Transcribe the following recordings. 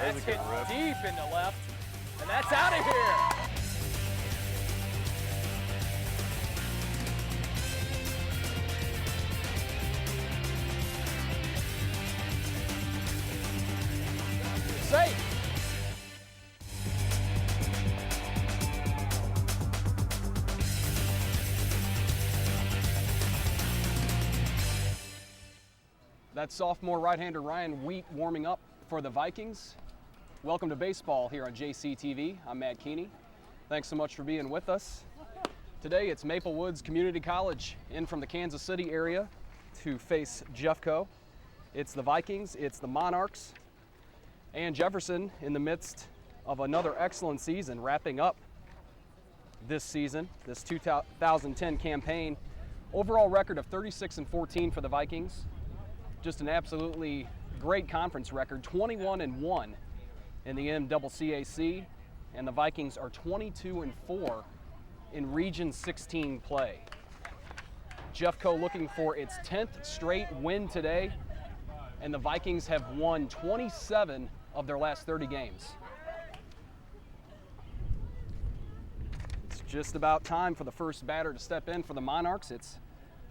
That's hit deep into left, and that's out of here. Safe. That's sophomore right-hander Ryan Wheat warming up for the Vikings. Welcome to baseball here on JCTV. I'm Matt Keeney. Thanks so much for being with us. Today it's Maple Woods Community College in from the Kansas City area to face Jeffco. It's the Vikings, it's the Monarchs, and Jefferson in the midst of another excellent season, wrapping up this season, this 2010 campaign. Overall record of 36-14 for the Vikings. Just an absolutely great conference record, 21-1 in the NCCAC, and the Vikings are 22-4 in Region 16 play. Jeffco looking for its 10th straight win today, and the Vikings have won 27 of their last 30 games. It's just about time for the first batter to step in for the Monarchs. It's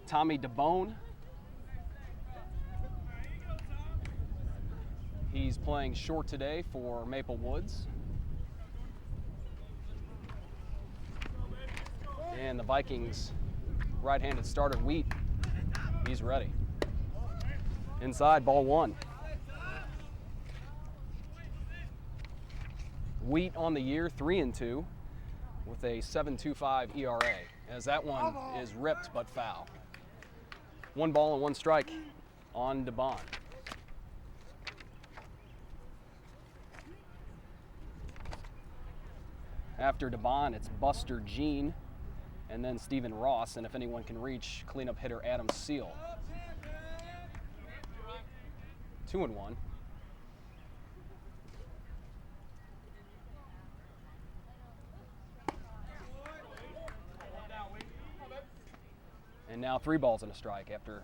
Tommy DeBone. He's playing short today for Maple Woods. And the Vikings right-handed starter Wheat, he's ready. Inside, ball one. Wheat on the year, 3-2 with a 7.25 ERA, as that one is ripped but foul. 1 ball and 1 strike on DeBon. After DeBon, it's Buster Jean and then Stephen Ross, and if anyone can reach, cleanup hitter Adam Seal. 2-1. And now 3 balls and a strike after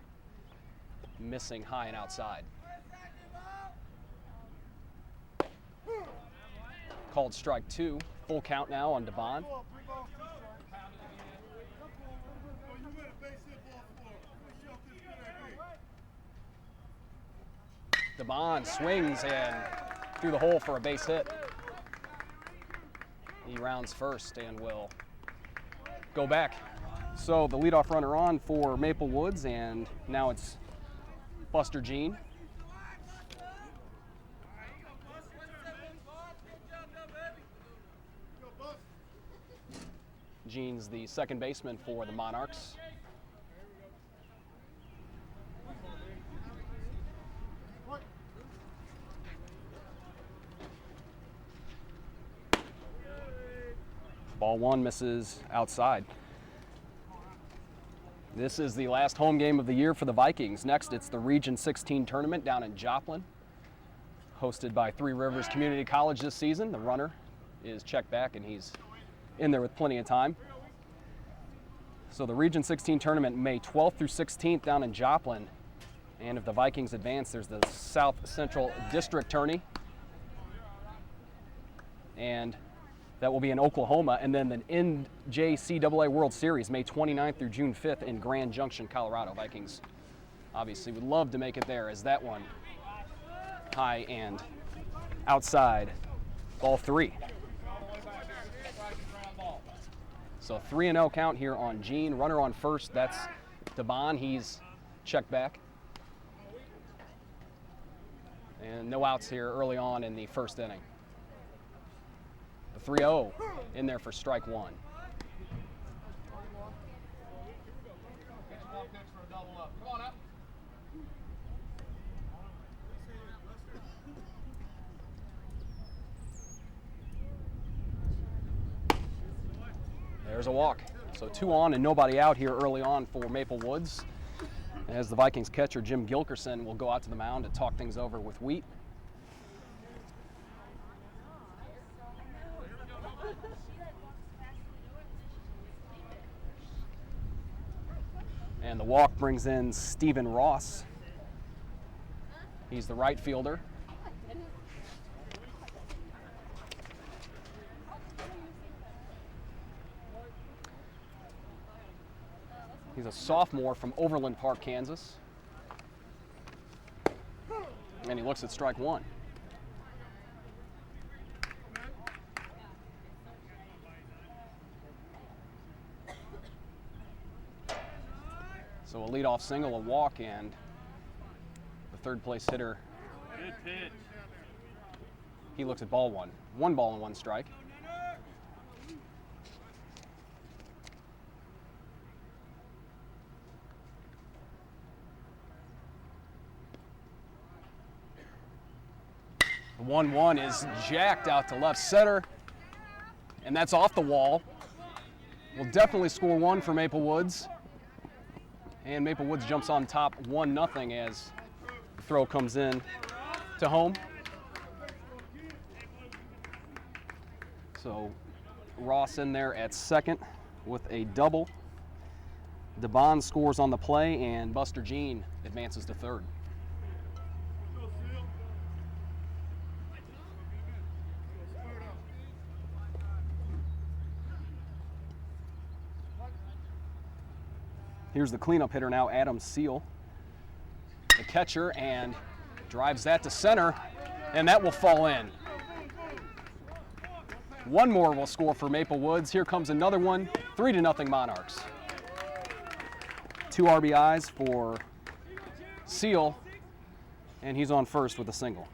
missing high and outside. Called strike 2. Full count now on DeBon. DeBon swings and through the hole for a base hit. He rounds first and will go back. So the leadoff runner on for Maple Woods, and now it's Buster Jean. Jean's the second baseman for the Monarchs. Ball one misses outside. This is the last home game of the year for the Vikings. Next, it's the Region 16 tournament down in Joplin, hosted by Three Rivers Community College this season. The runner is checked back, and he's in there with plenty of time. So the Region 16 tournament, May 12th through 16th down in Joplin. And if the Vikings advance, there's the South Central District Tourney. And that will be in Oklahoma. And then the NJCAA World Series, May 29th through June 5th in Grand Junction, Colorado. Vikings obviously would love to make it there, as that one high and outside, ball 3. So 3-0 count here on Jean. Runner on first, that's DeBon. He's checked back. And no outs here early on in the first inning. The 3-0 in there for strike 1. There's a walk. So 2 on and nobody out here early on for Maple Woods, as the Vikings catcher Jim Gilkerson will go out to the mound to talk things over with Wheat. And the walk brings in Stephen Ross. He's the right fielder. He's a sophomore from Overland Park, Kansas. And he looks at strike one. So a leadoff single, a walk, and the third place hitter, Good pitch. he looks at ball one. 1 ball and 1 strike. The 1-1 is jacked out to left center, and that's off the wall. Will definitely score one for Maple Woods. And Maple Woods jumps on top 1-0 as the throw comes in to home. So Ross in there at second with a double. DeBond scores on the play, and Buster Jean advances to third. Here's the cleanup hitter now, Adam Seal. The catcher, and drives that to center, and that will fall in. One more will score for Maple Woods. Here comes another one, 3-0 Monarchs. 2 RBIs for Seal, and he's on first with a single.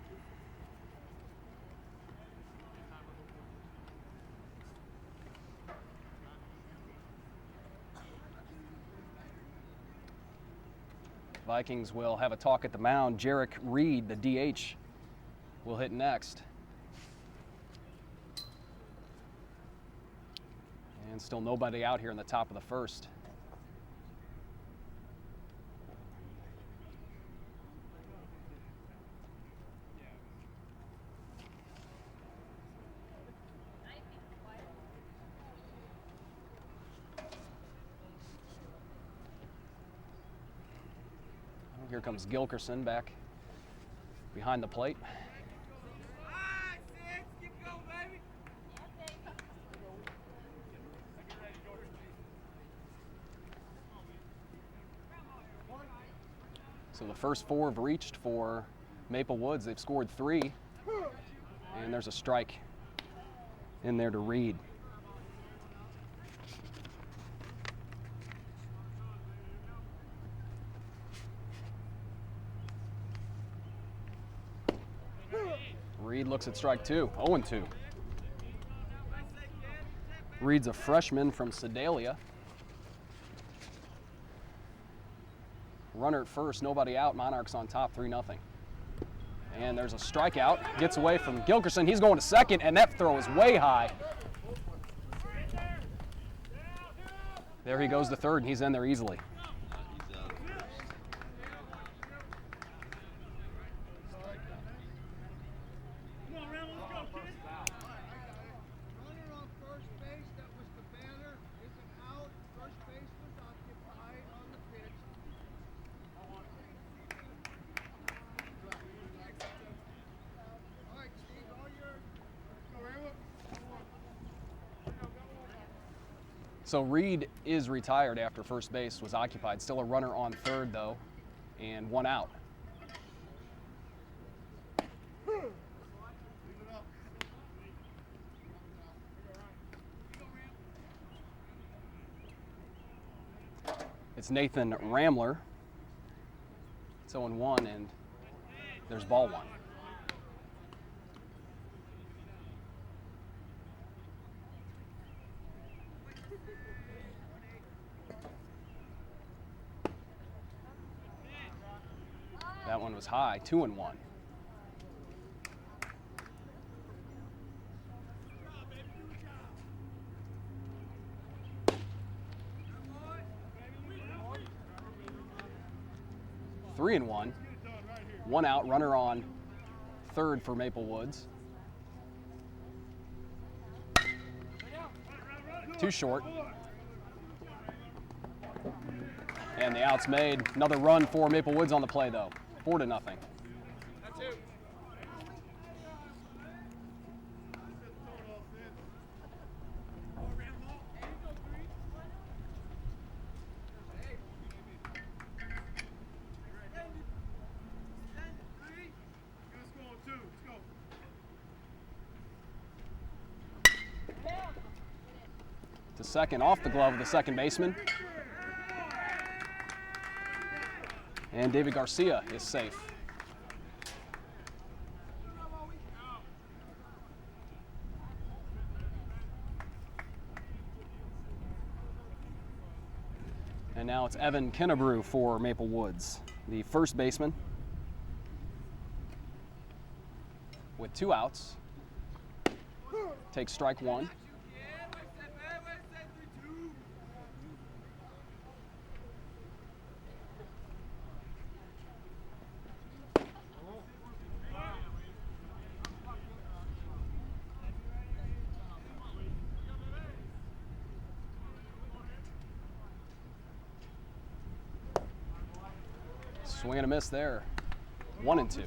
Vikings will have a talk at the mound. Jarek Reed, the DH, will hit next. And still nobody out here in the top of the first. Here comes Gilkerson back behind the plate. So the first 4 have reached for Maple Woods. They've scored 3, and there's a strike in there to Reed. Reed looks at strike 2, 0-2. Reed's a freshman from Sedalia. Runner at first, nobody out. Monarchs on top, 3-0. And there's a strikeout. Gets away from Gilkerson. He's going to second, and that throw is way high. There he goes to third, and he's in there easily. So Reed is retired after first base was occupied. Still a runner on third, though, and 1 out. It's Nathan Ramler. It's 0-1, and there's ball 1. That one was high, 2-1. Three and one. 1 out, runner on third for Maple Woods. 2 short. And the out's made. Another run for Maple Woods on the play, though. 4-0. to second, off the glove of the second baseman. And David Garcia is safe. And now it's Evan Kennebrew for Maple Woods, the first baseman. With 2 outs, takes strike 1. Swing and a miss there. 1-2.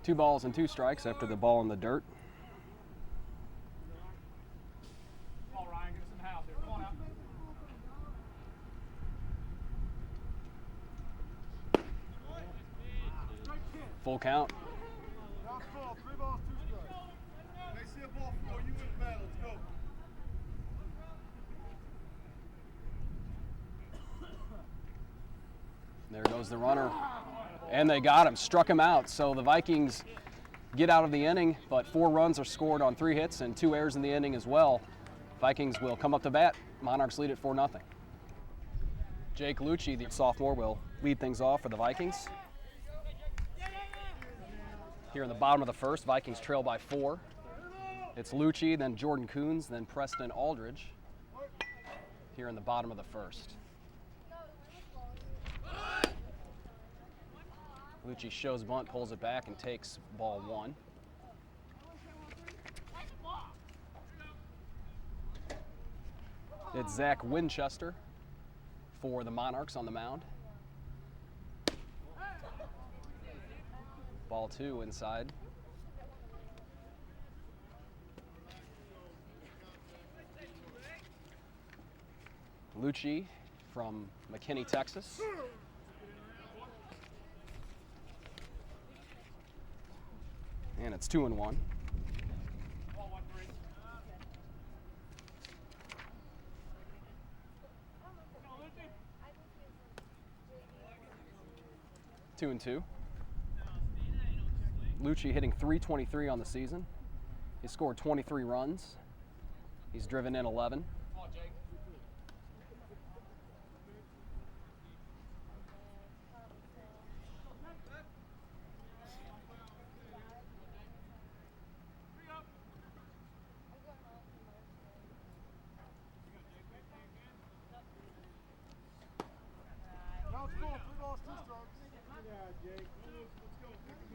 Two balls and 2 strikes after the ball in the dirt. Full count. There goes the runner. And they got him, struck him out. So the Vikings get out of the inning, but 4 runs are scored on 3 hits and 2 errors in the inning as well. Vikings will come up to bat. Monarchs lead it 4-0. Jake Lucci, the sophomore, will lead things off for the Vikings. Here in the bottom of the first, Vikings trail by 4. It's Lucci, then Jordan Coons, then Preston Aldridge. Here in the bottom of the first. Lucci shows bunt, pulls it back, and takes ball 1. It's Zach Winchester for the Monarchs on the mound. Ball 2 inside. Lucci from McKinney, Texas. And it's 2-1. Two and 2. Lucci hitting .323 on the season. He scored 23 runs. He's driven in 11.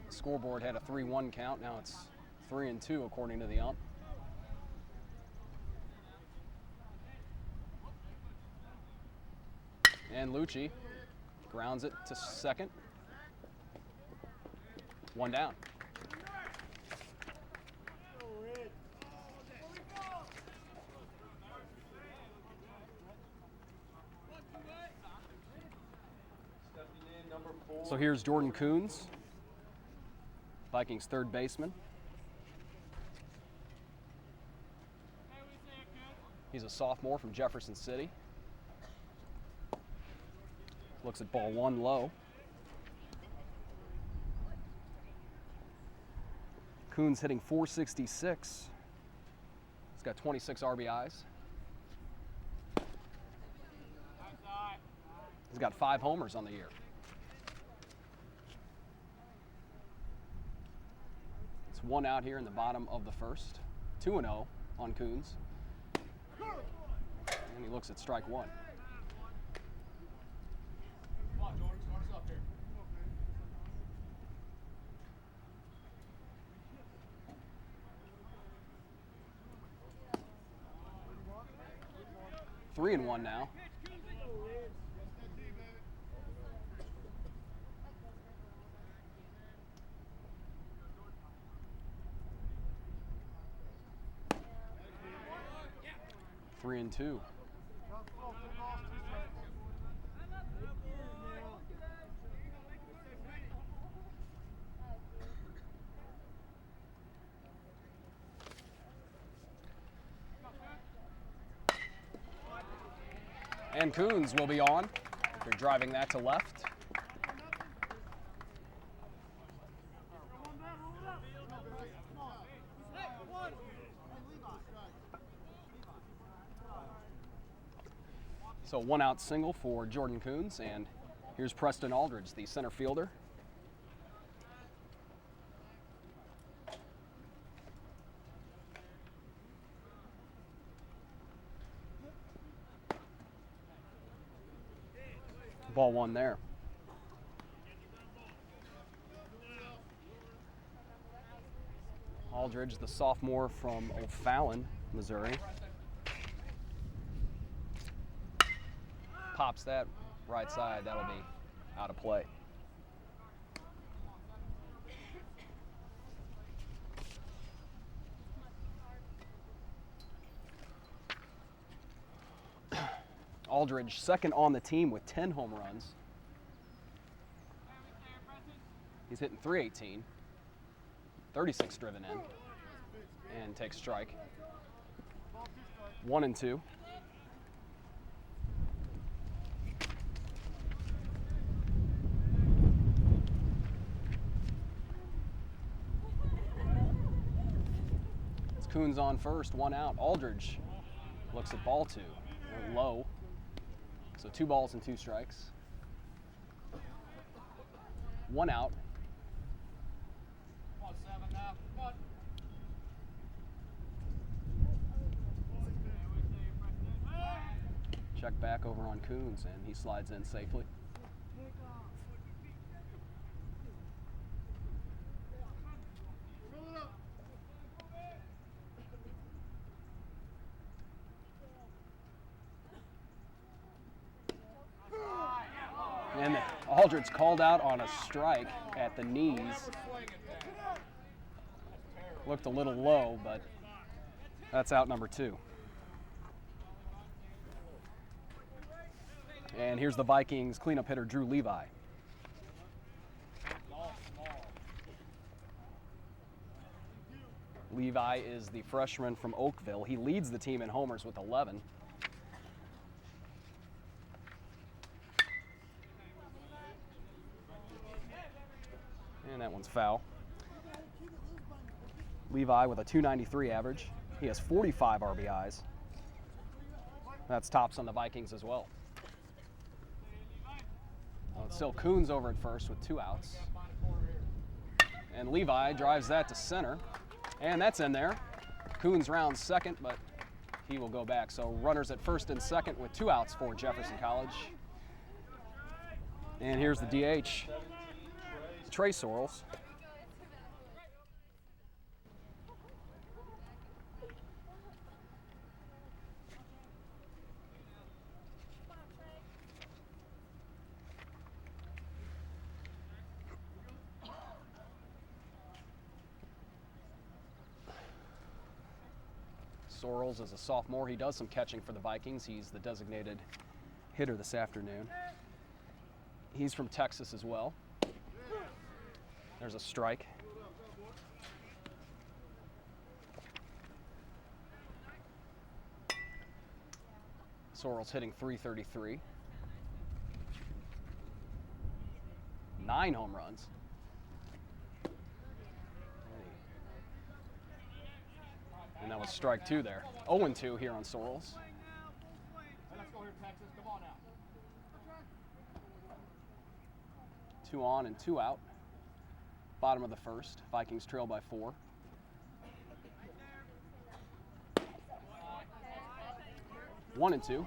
The scoreboard had a 3-1 count. Now it's 3-2 according to the ump. And Lucci grounds it to second. 1 down. So here's Jordan Coons, Vikings third baseman. He's a sophomore from Jefferson City. Looks at ball 1 low. Coons hitting .466. He's got 26 RBIs. He's got 5 homers on the year. It's 1 out here in the bottom of the first. 2-0 on Coons. And he looks at strike 1. Come on, Jordan, start us up here. 3-1 now. 3-2. And Coons will be on. They're driving that to left. So 1-out single for Jordan Coons, and here's Preston Aldridge, the center fielder. Ball one there. Aldridge, the sophomore from O'Fallon, Missouri. Pops that right side, that'll be out of play. Aldridge, second on the team with 10 home runs. He's hitting .318, 36 driven in, and takes strike. 1-2. It's Coons on first, 1 out. Aldridge looks at ball 2, low. So 2 balls and 2 strikes. 1 out. Come on, 7 now. Come on. Check back over on Coons, and he slides in safely. And Aldridge called out on a strike at the knees. Looked a little low, but that's out number 2. And here's the Vikings cleanup hitter, Drew Levi. Levi is the freshman from Oakville. He leads the team in homers with 11. And that one's foul. Levi with a .293 average. He has 45 RBIs. That's tops on the Vikings as well. Well, it's still Coons over at first with 2 outs. And Levi drives that to center. And that's in there. Coons rounds second, but he will go back. So runners at first and second with 2 outs for Jefferson College. And here's the DH, Trey Sorrells. Sorrells is a sophomore. He does some catching for the Vikings. He's the designated hitter this afternoon. He's from Texas as well. There's a strike. Sorrells hitting .333. 9 home runs. And that was strike 2 there. 0-2 here on Sorrells. Let's go here, Texas. Come on now. 2 on and 2 out. Bottom of the first. Vikings trail by 4. One and 2.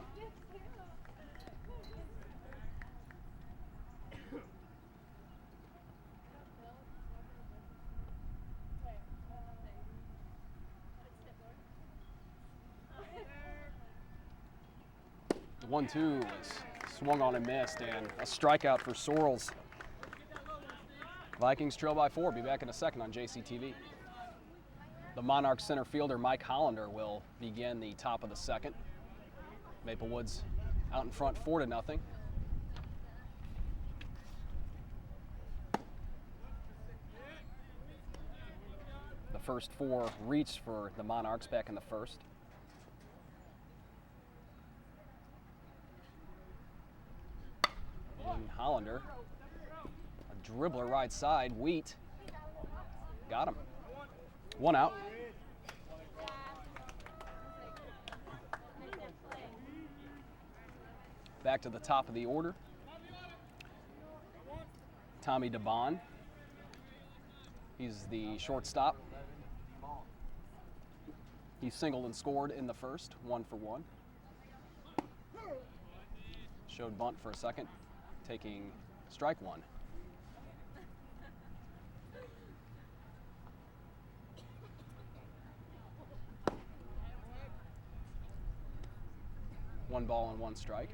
The 1-2 was swung on and missed, and a strikeout for Sorrells. Vikings trail by 4. Be back in a second on JCTV. The Monarchs center fielder Mike Hollander will begin the top of the second. Maplewoods out in front 4-0. The first 4 reached for the Monarchs back in the first. And Hollander, a dribbler right side. Wheat got him. 1 out. Back to the top of the order. Tommy DeBon. He's the shortstop. He singled and scored in the first, 1 for 1. Showed bunt for a second, taking strike 1. One ball and 1 strike.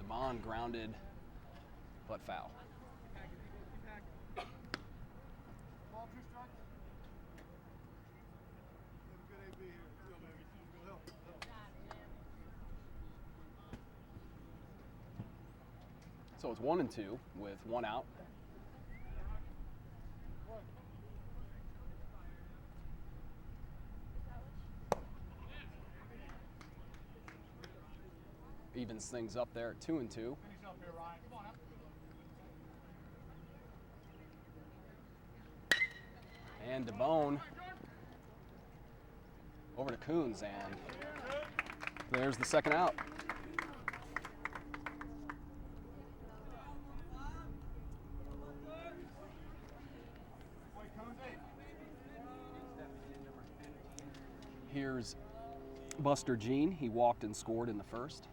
DeBon grounded, but foul. So it's 1-2 with 1 out. Evens things up there at 2-2. And DeBone over to Coons, and there's the second out. Here's Buster Jean. He walked and scored in the first.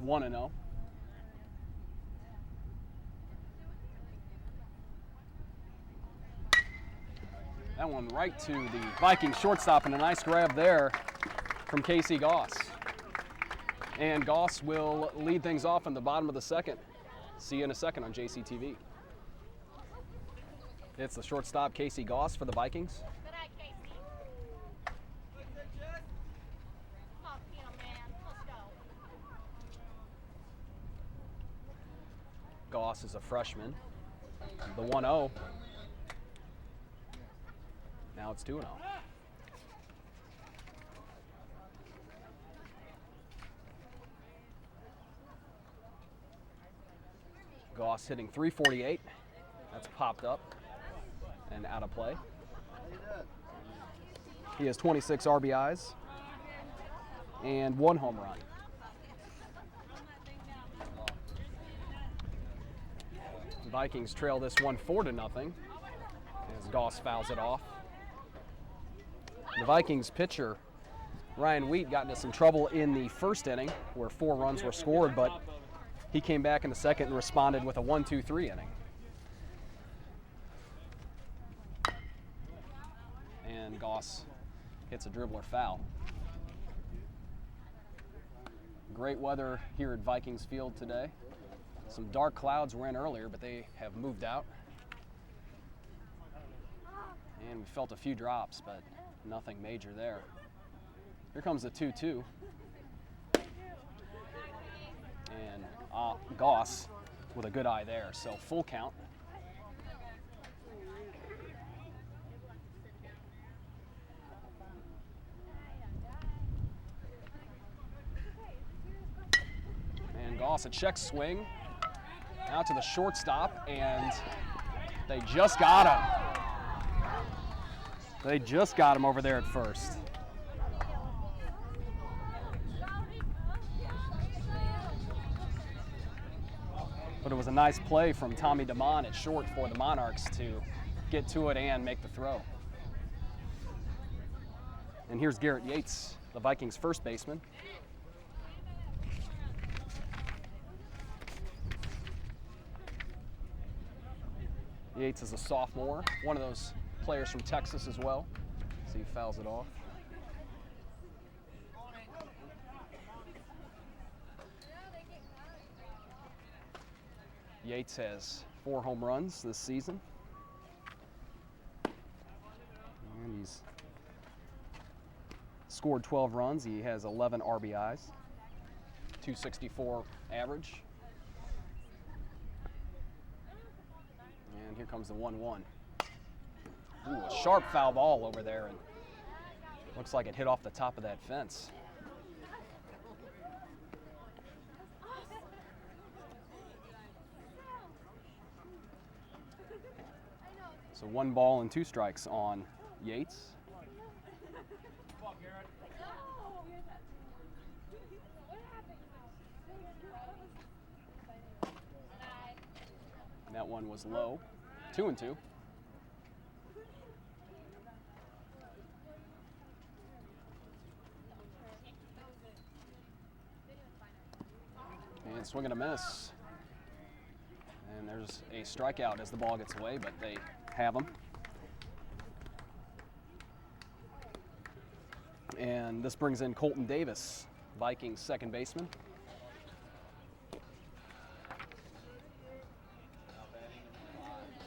One and 0. That one right to the Vikings shortstop, and a nice grab there from Casey Goss. And Goss will lead things off in the bottom of the second. See you in a second on JCTV. It's the shortstop, Casey Goss, for the Vikings. Good eye, Casey. Come on, Pino, man. Let's go. Goss is a freshman. The 1-0. Now it's 2-0. Goss hitting .348. That's popped up and out of play. He has 26 RBIs and 1 home run. The Vikings trail this one 4-0 as Goss fouls it off. The Vikings pitcher, Ryan Wheat, got into some trouble in the first inning where 4 runs were scored, but he came back in the second and responded with a 1-2-3 inning. And Goss hits a dribbler foul. Great weather here at Vikings Field today. Some dark clouds were in earlier, but they have moved out. And we felt a few drops, but nothing major there. Here comes the 2-2. And Goss with a good eye there, so full count. And Goss, a check swing out to the shortstop, and they just got him. They just got him over there at first. But it was a nice play from Tommy DeMond at short for the Monarchs to get to it and make the throw. And here's Garrett Yates, the Vikings' first baseman. Yates is a sophomore, one of those players from Texas as well. So he fouls it off. Yates has 4 home runs this season. And he's scored 12 runs. He has 11 RBIs, 264 average. And here comes the 1-1. Ooh, a sharp foul ball over there, and looks like it hit off the top of that fence. So 1 ball and 2 strikes on Yates. And that one was low. 2-2. And swing and a miss. And there's a strikeout as the ball gets away, but they have him. And this brings in Colton Davis, Vikings second baseman.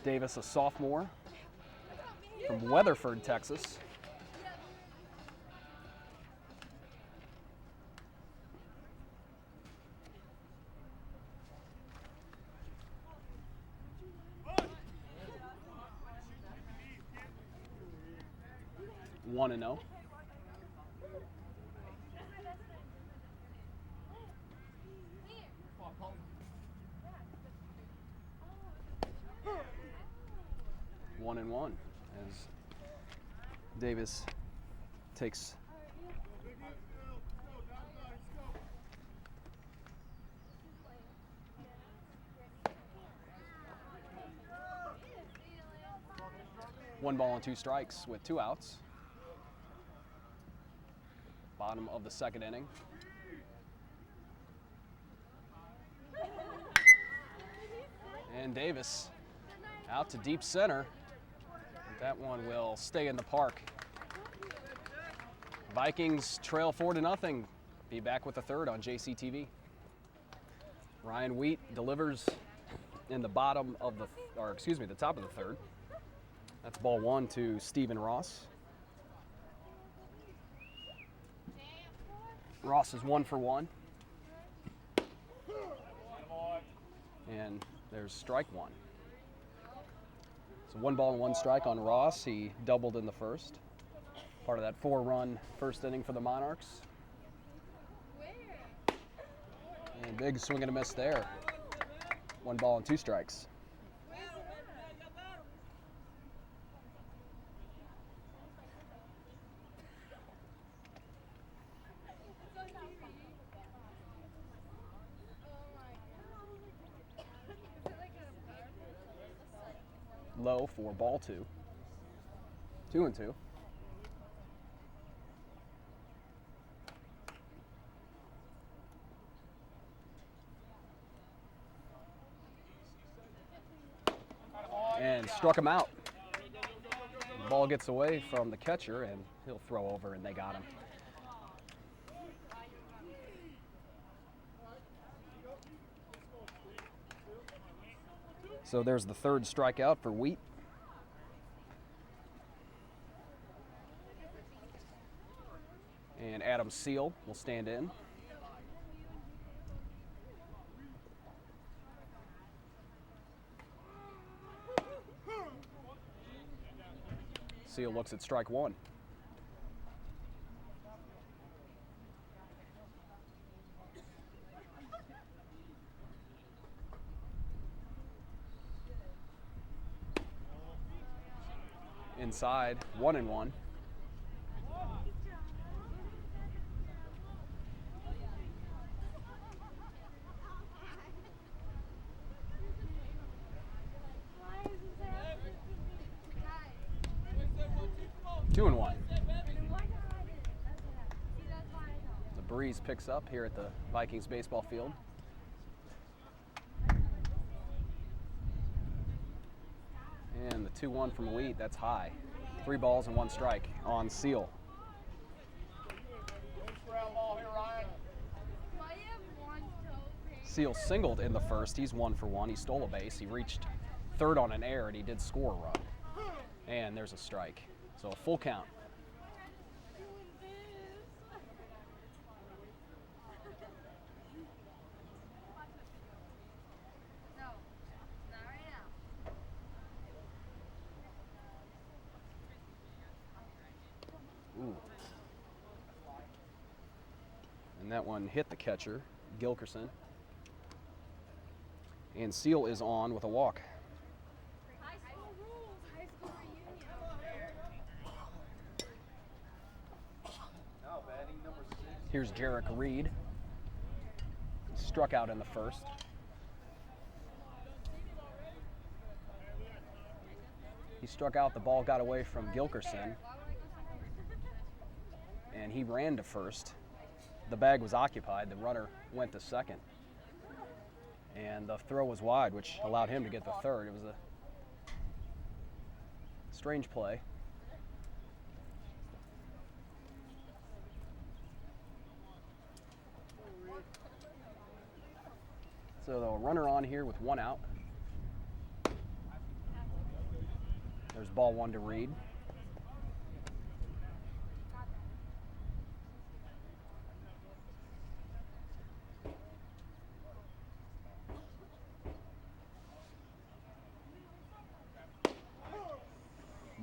Davis, a sophomore from Weatherford, Texas. One and 0. One and 1 as Davis takes one ball and 2 strikes with 2 outs. Bottom of the second inning. And Davis out to deep center. That one will stay in the park. Vikings trail 4-0. Be back with the third on JCTV. Ryan Wheat delivers in the bottom of the, the top of the third. That's ball 1 to Stephen Ross. Ross is 1 for 1. And there's strike 1. So 1 ball and 1 strike on Ross. He doubled in the first. Part of that 4-run first inning for the Monarchs. And big swing and a miss there. 1 ball and 2 strikes. Low for ball 2. 2-2. And struck him out. The ball gets away from the catcher, and he'll throw over, and they got him. So there's the third strikeout for Wheat. And Adam Seal will stand in. Seal looks at strike 1. Inside, 1-1. Two and 1. The breeze picks up here at the Vikings baseball field. And the 2-1 from Wheat. That's high. 3 balls and 1 strike on Seal. Ground ball here, Ryan. Seal singled in the first. He's 1 for 1. He stole a base. He reached third on an error, and he did score a run. And there's a strike. So a full count. Ooh. And that one hit the catcher, Gilkerson. And Seal is on with a walk. High school rules. High school reunion. Now batting number 6. Here's Jarek Reed. Struck out in the first. He struck out, the ball got away from Gilkerson, and he ran to first. The bag was occupied, the runner went to second. And the throw was wide, which allowed him to get the third. It was a strange play. So a runner on here with 1 out. There's ball 1 to Reed.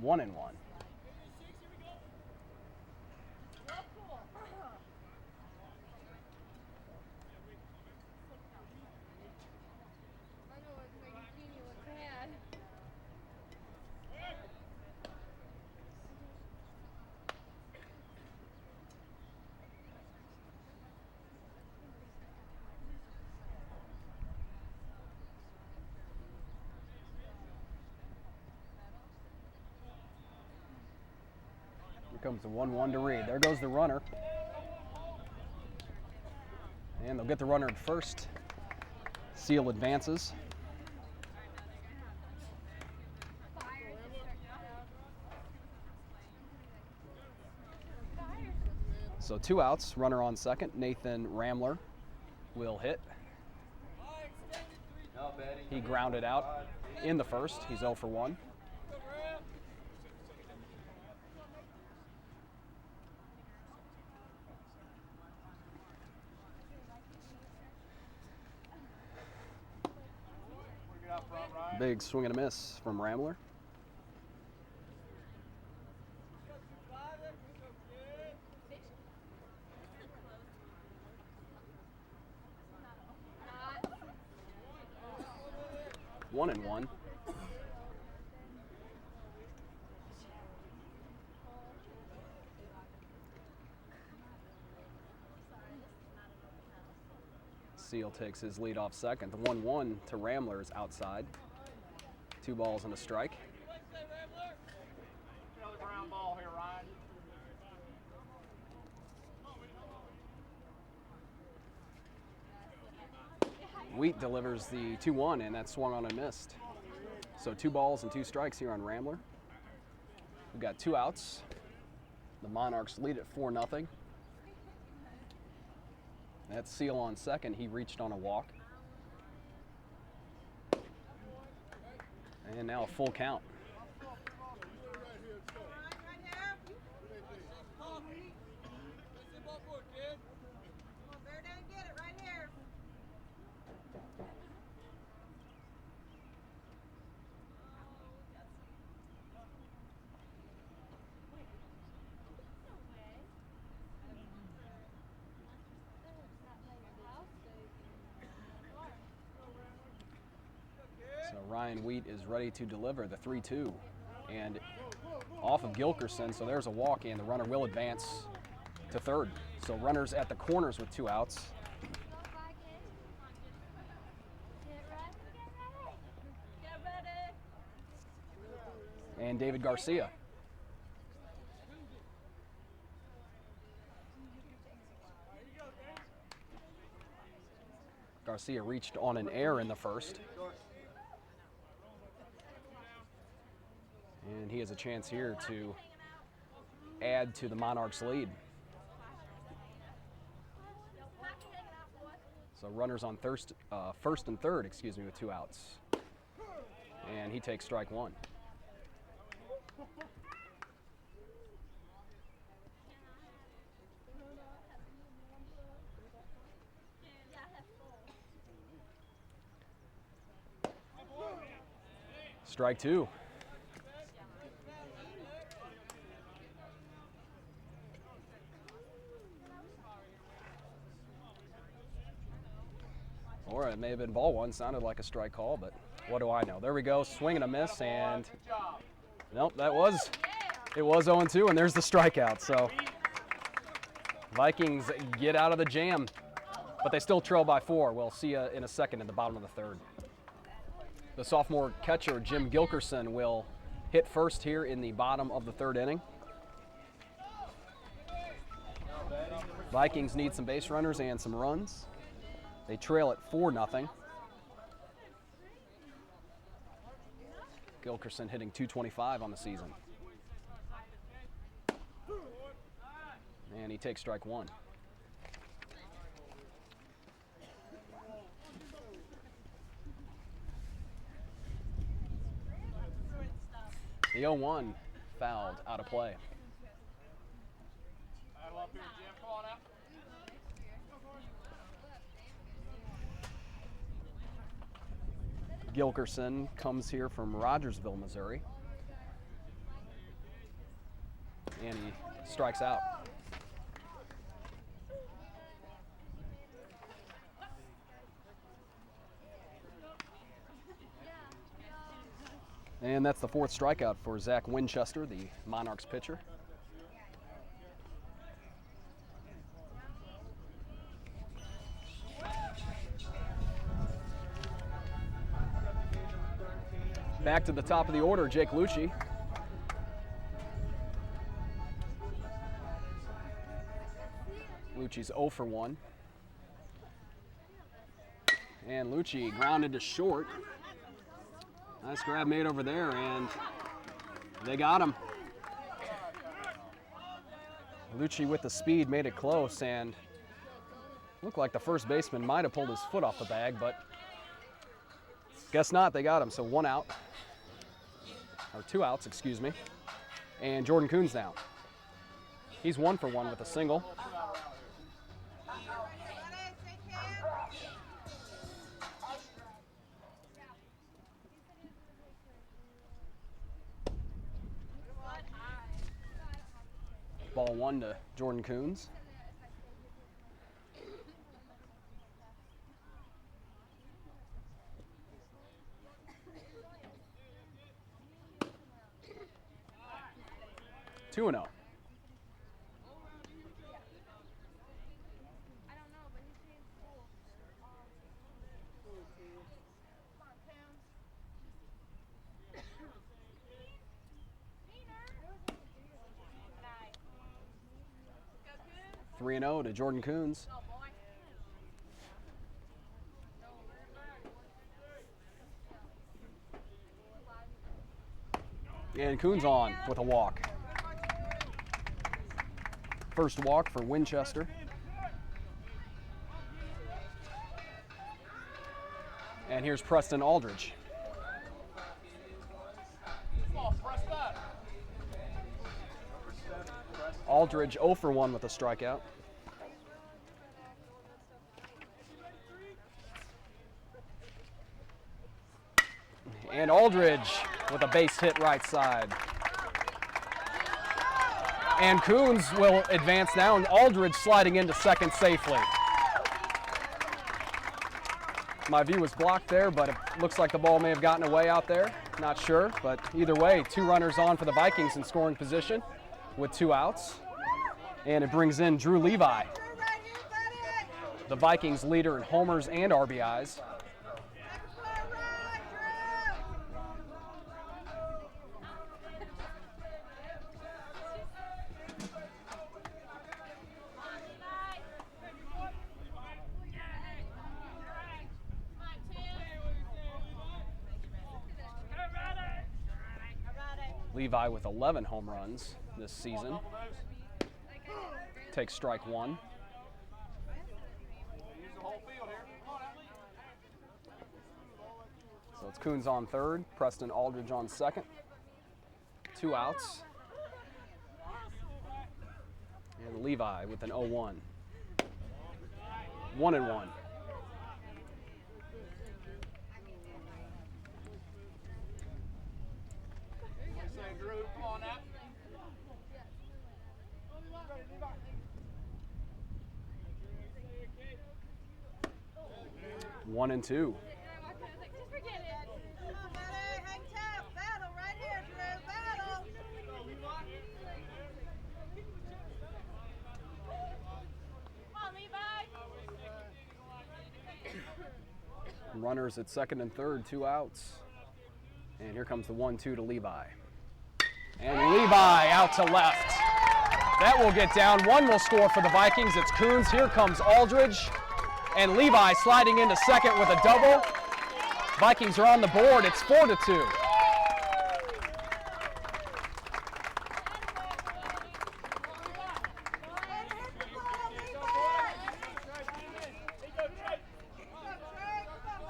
One and one. Here comes the 1-1 to Reed. There goes the runner. And they'll get the runner at first. Seal advances. So 2 outs, runner on second. Nathan Ramler will hit. He grounded out in the first. He's 0 for 1. Big swing and a miss from Ramler. One and one. Seal takes his lead off second. The 1-1 to Ramler is outside. 2 balls and a strike. Another ground ball here, Ryan. Wheat delivers the 2-1, and that swung on and missed. So 2 balls and 2 strikes here on Ramler. We've got 2 outs. The Monarchs lead at 4-0. That's Seal on second. He reached on a walk. And now a full count. So Ryan Wheat is ready to deliver the 3-2 and off of Gilkerson, so there's a walk and the runner will advance to third. So runners at the corners with 2 outs. And David Garcia. Garcia reached on an error in the first. And he has a chance here to add to the Monarchs' lead. So runners on first and third, with 2 outs. And he takes strike 1. Strike 2. Or it may have been ball 1. Sounded like a strike call, but what do I know? There we go. Swing and a miss, and nope, it was 0-2, and there's the strikeout. So Vikings get out of the jam, but they still trail by 4. We'll see you in a second in the bottom of the 3rd. The sophomore catcher, Jim Gilkerson, will hit first here in the bottom of the 3rd inning. Vikings need some base runners and some runs. They trail at 4-0. Gilkerson hitting .225 on the season. And he takes strike 1. The 0-1 fouled out of play. Battle up here, Jim. Come on out. Gilkerson comes here from Rogersville, Missouri. And he strikes out. And that's the 4th strikeout for Zach Winchester, the Monarchs pitcher. Back to the top of the order, Jake Lucci. Lucci's 0 for 1. And Lucci grounded to short. Nice grab made over there, and they got him. Lucci with the speed made it close, and looked like the first baseman might have pulled his foot off the bag, but guess not. They got him. So 1 out, or 2 outs, excuse me. And Jordan Coons now. He's 1 for 1 with a single. Ball 1 to Jordan Coons. Two and 0. Three and 0 to Jordan Coons. And Coons on with a walk. First walk for Winchester. And here's Preston Aldridge. Aldridge 0 for 1 with a strikeout. And Aldridge with a base hit right side. And Coons will advance now, and Aldridge sliding into second safely. My view was blocked there, but it looks like the ball may have gotten away out there. Not sure, but either way, 2 runners on for the Vikings in scoring position with 2 outs. And it brings in Drew Levi, the Vikings leader in homers and RBIs. Levi with 11 home runs this season. Takes strike one. Use the whole field here. Come on, Emily. So it's Coons on third, Preston Aldridge on second. 2 outs. And Levi with an 0-1. 1-1. Say, Drew, come on now. 1-2. Just forget it. Come on, buddy. Hang tough. Battle right here, Drew. Battle. Come on, Levi. Runners at second and third, 2 outs. And here comes the 1-2 to Levi. And Levi out to left. That will get down. One will score for the Vikings. It's Coons. Here comes Aldridge. And Levi sliding into second with a double. Vikings are on the board. It's 4-2.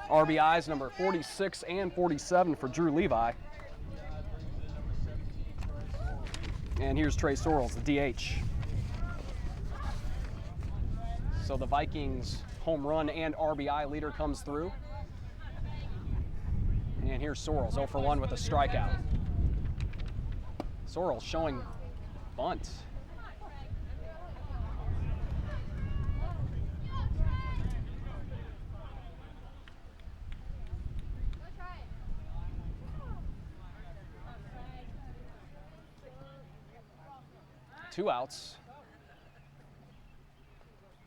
RBIs number 46 and 47 for Drew Levi. And here's Trey Sorrells, the DH. So the Vikings home run and RBI leader comes through. And here's Sorrells, 0 for 1 with a strikeout. Sorrells showing bunt. Two outs.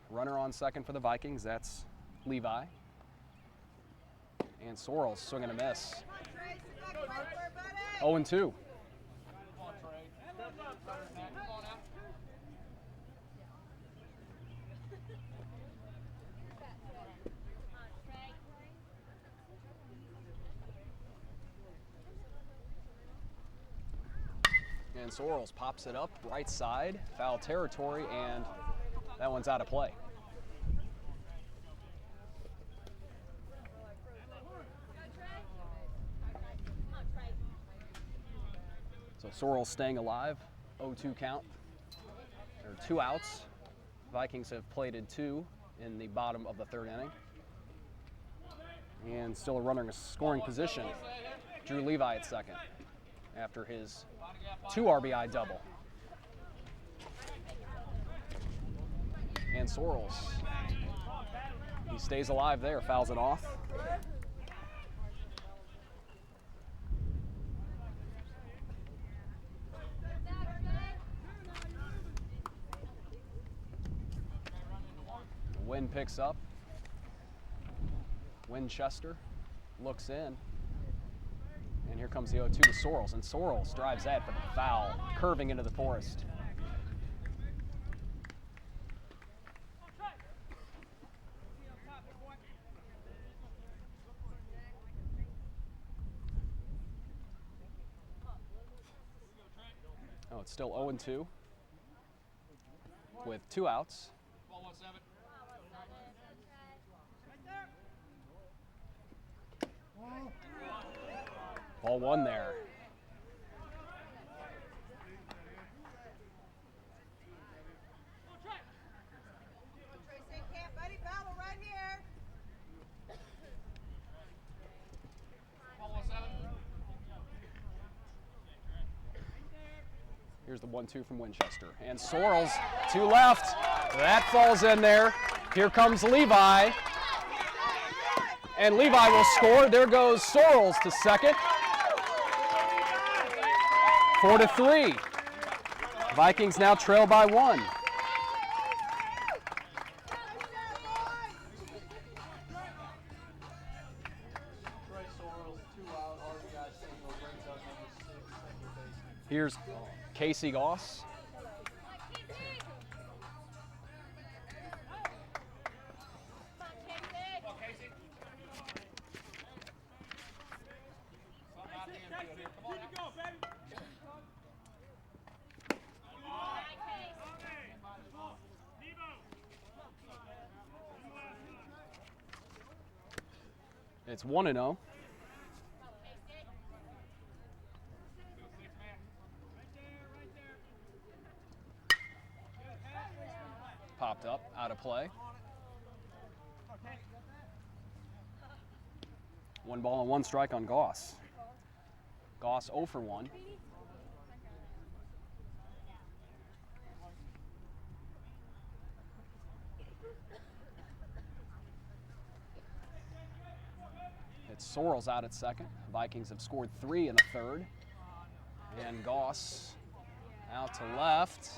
Runner on second for the Vikings. That's Levi. And Sorrells swinging a miss. 0-2. Come on, Trey. Come on now. And Sorrells pops it up right side, foul territory, and that one's out of play. So Sorrells staying alive, 0-2 count. There are 2 outs. Vikings have plated 2 in the bottom of the third inning. And still a runner in a scoring position. Drew Levi at second after his 2 RBI double. And Sorrells, he stays alive there, fouls it off. The wind picks up. Winchester looks in. And here comes the 0-2 to Sorrells, and Sorrells drives that, but foul, curving into the forest. Oh, it's still 0-2 with 2 outs. Ball 1-7. Ball 1 there. Tracy Camp, buddy. Battle right here. Ball 1-7. Here's the 1-2 from Winchester. And Sorrells to left. That falls in there. Here comes Levi. And Levi will score. There goes Sorrells to second. 4-3. Vikings now trail by 1. Trey Sorrells, 2 out, RBI single, brings up number 6, second base. Here's Casey Goss. Come on, Casey. Something out the infield here. Come on now. It's 1-0. Popped up, out of play. 1 ball and 1 strike on Goss. Goss 0 for 1. It's Sorrells out at second. Vikings have scored 3 in the third. And Goss out to left.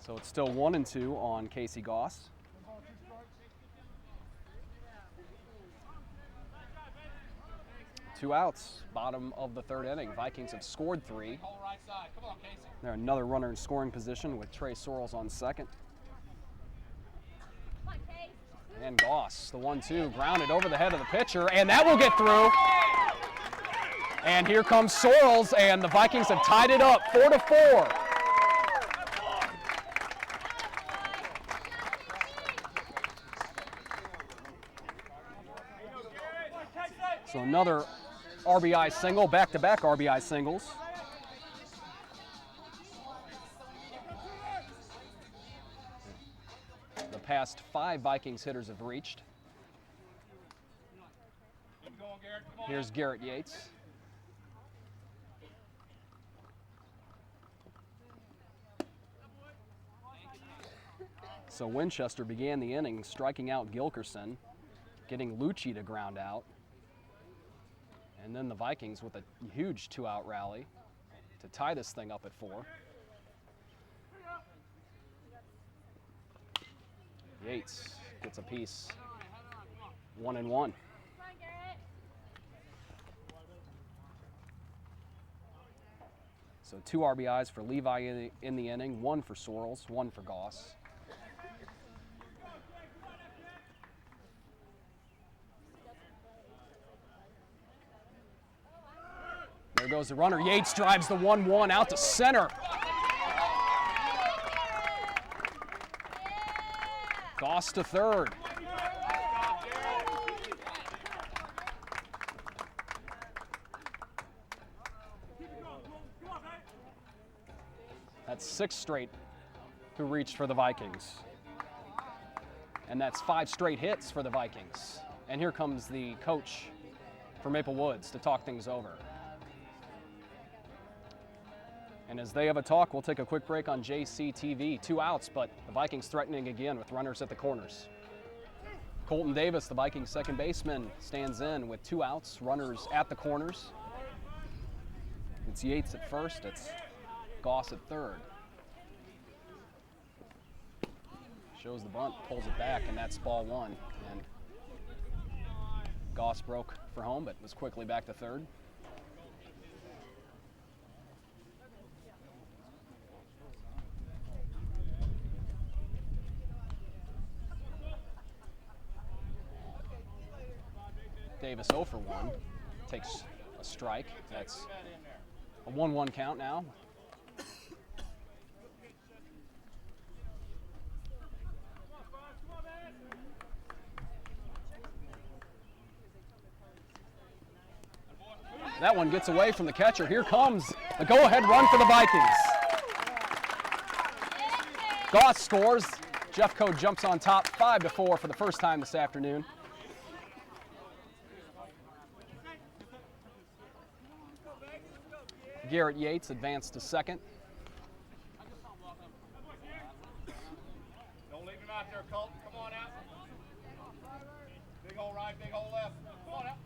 So it's still 1-2 on Casey Goss. Two outs, bottom of the third inning. Vikings have scored 3. They're another runner in scoring position with Trey Sorrells on second. And Goss, the 1-2, grounded over the head of the pitcher, and that will get through. And here comes Sorrells, and the Vikings have tied it up 4-4. So another RBI single, back-to-back RBI singles. The past 5 Vikings hitters have reached. Here's Garrett Yates. So Winchester began the inning striking out Gilkerson, getting Lucci to ground out. And then the Vikings with a huge 2-out rally to tie this thing up at 4. Yates gets a piece, 1-1. So 2 RBIs for Levi in the inning, 1 for Sorrells, 1 for Goss. There goes the runner. Yates drives the 1-1 out to center. Goss to third. That's 6 straight who reached for the Vikings. And that's 5 straight hits for the Vikings. And here comes the coach for Maple Woods to talk things over. And as they have a talk, we'll take a quick break on JCTV. 2 outs, but the Vikings threatening again with runners at the corners. Colton Davis, the Vikings second baseman, stands in with 2 outs, runners at the corners. It's Yates at first, it's Goss at third. Shows the bunt, pulls it back, and that's ball 1. And Goss broke for home, but was quickly back to third. Davis 0 for 1, takes a strike. That's a 1-1 count now. That one gets away from the catcher. Here comes the go-ahead run for the Vikings. Goss scores. Jeffco jumps on top 5-4 for the first time this afternoon. Garrett Yates advanced to second. Don't leave him out there, Colton. Come on out. Big hole right, big hole left. Come on out.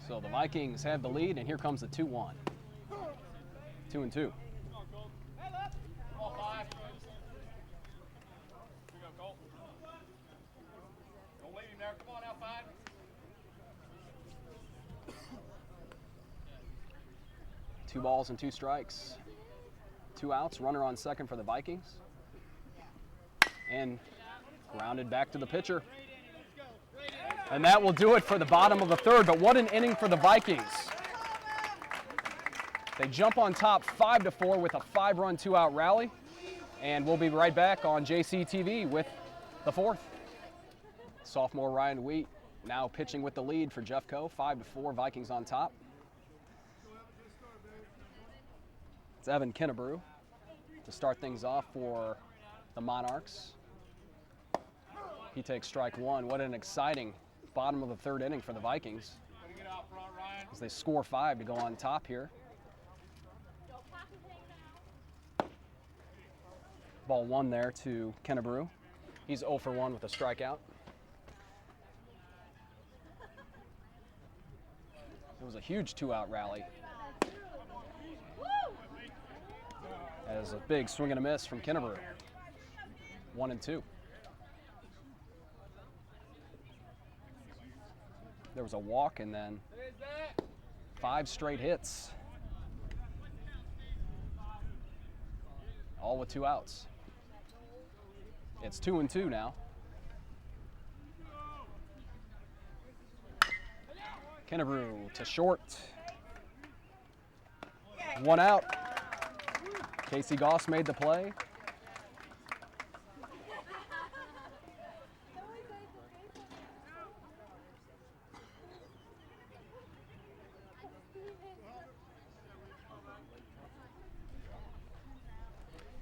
So the Vikings have the lead, and here comes the 2-1. 2-2. Come on, 5. Here we go, Colton. Don't leave him there. Come on out, 5. 2 balls and 2 strikes. 2 outs, runner on second for the Vikings. And grounded back to the pitcher. And that will do it for the bottom of the third, but what an inning for the Vikings. They jump on top 5-4 with a 5-run, 2-out rally. And we'll be right back on JCTV with the fourth. Sophomore Ryan Wheat now pitching with the lead for Jeffco, 5-4, Vikings on top. It's Evan Kinnebrew to start things off for the Monarchs. He takes strike one. What an exciting bottom of the third inning for the Vikings, as they score 5 to go on top here. Ball 1 there to Kinnebrew. He's 0 for 1 with a strikeout. It was a huge 2-out rally. As a big swing and a miss from Kinnebrew. 1-2. There was a walk and then 5 straight hits. All with 2 outs. It's 2-2 now. Kinnebrew to short. 1 out. Casey Goss made the play.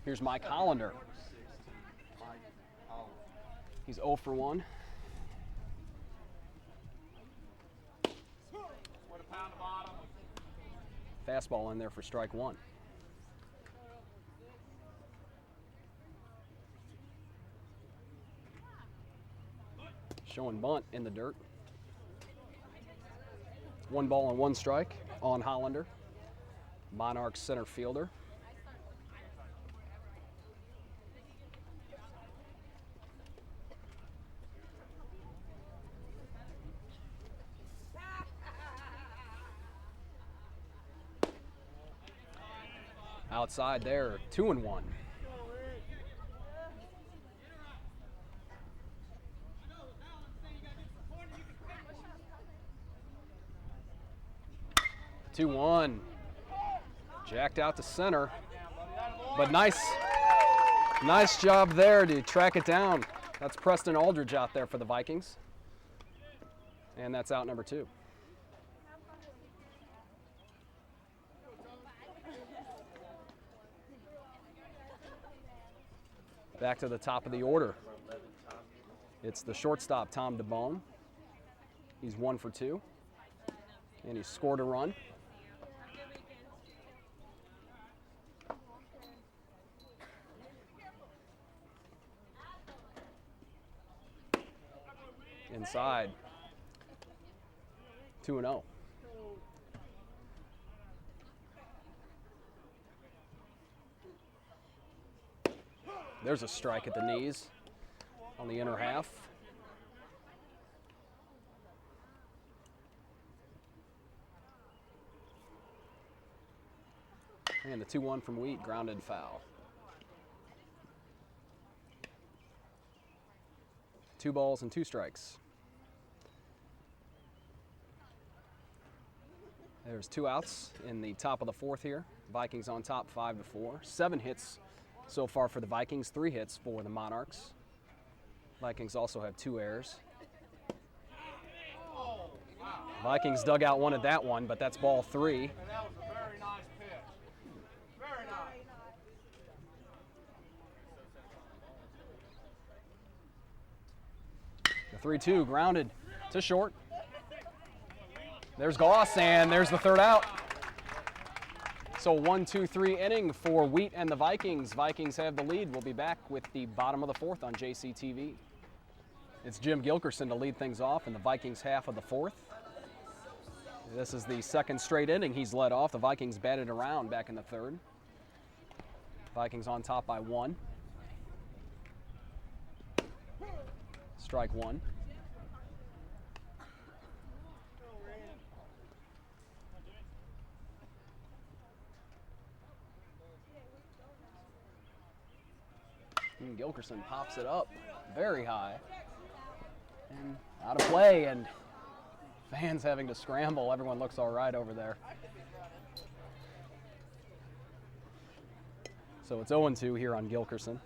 Here's Mike Hollander. He's 0 for 1. Fastball in there for strike 1. Showing bunt in the dirt. 1 ball and 1 strike on Hollander. Monarchs center fielder. Outside there, 2-1. Jacked out to center, but nice job there to track it down. That's Preston Aldridge out there for the Vikings, and that's out number 2. Back to the top of the order. It's the shortstop, Tom DeBone. He's 1 for 2, and he scored a run. Inside, 2-0. There's a strike at the knees on the inner half. And the 2-1 from Wheat, grounded foul. 2 balls and 2 strikes. There's 2 outs in the top of the fourth here. Vikings on top 5-4. 7 hits so far for the Vikings, 3 hits for the Monarchs. Vikings also have 2 errors. Vikings dugout wanted that one, but that's ball 3. And that was a very nice pitch. Very nice. The 3-2 grounded to short. There's Goss, and there's the 3rd out. So 1-2-3 inning for Wheat and the Vikings. Vikings have the lead. We'll be back with the bottom of the 4th on JCTV. It's Jim Gilkerson to lead things off in the Vikings half of the 4th. This is the 2nd straight inning he's led off. The Vikings batted around back in the 3rd. Vikings on top by 1. Strike 1. And Gilkerson pops it up very high and out of play, and fans having to scramble. Everyone looks all right over there. So it's 0-2 here on Gilkerson.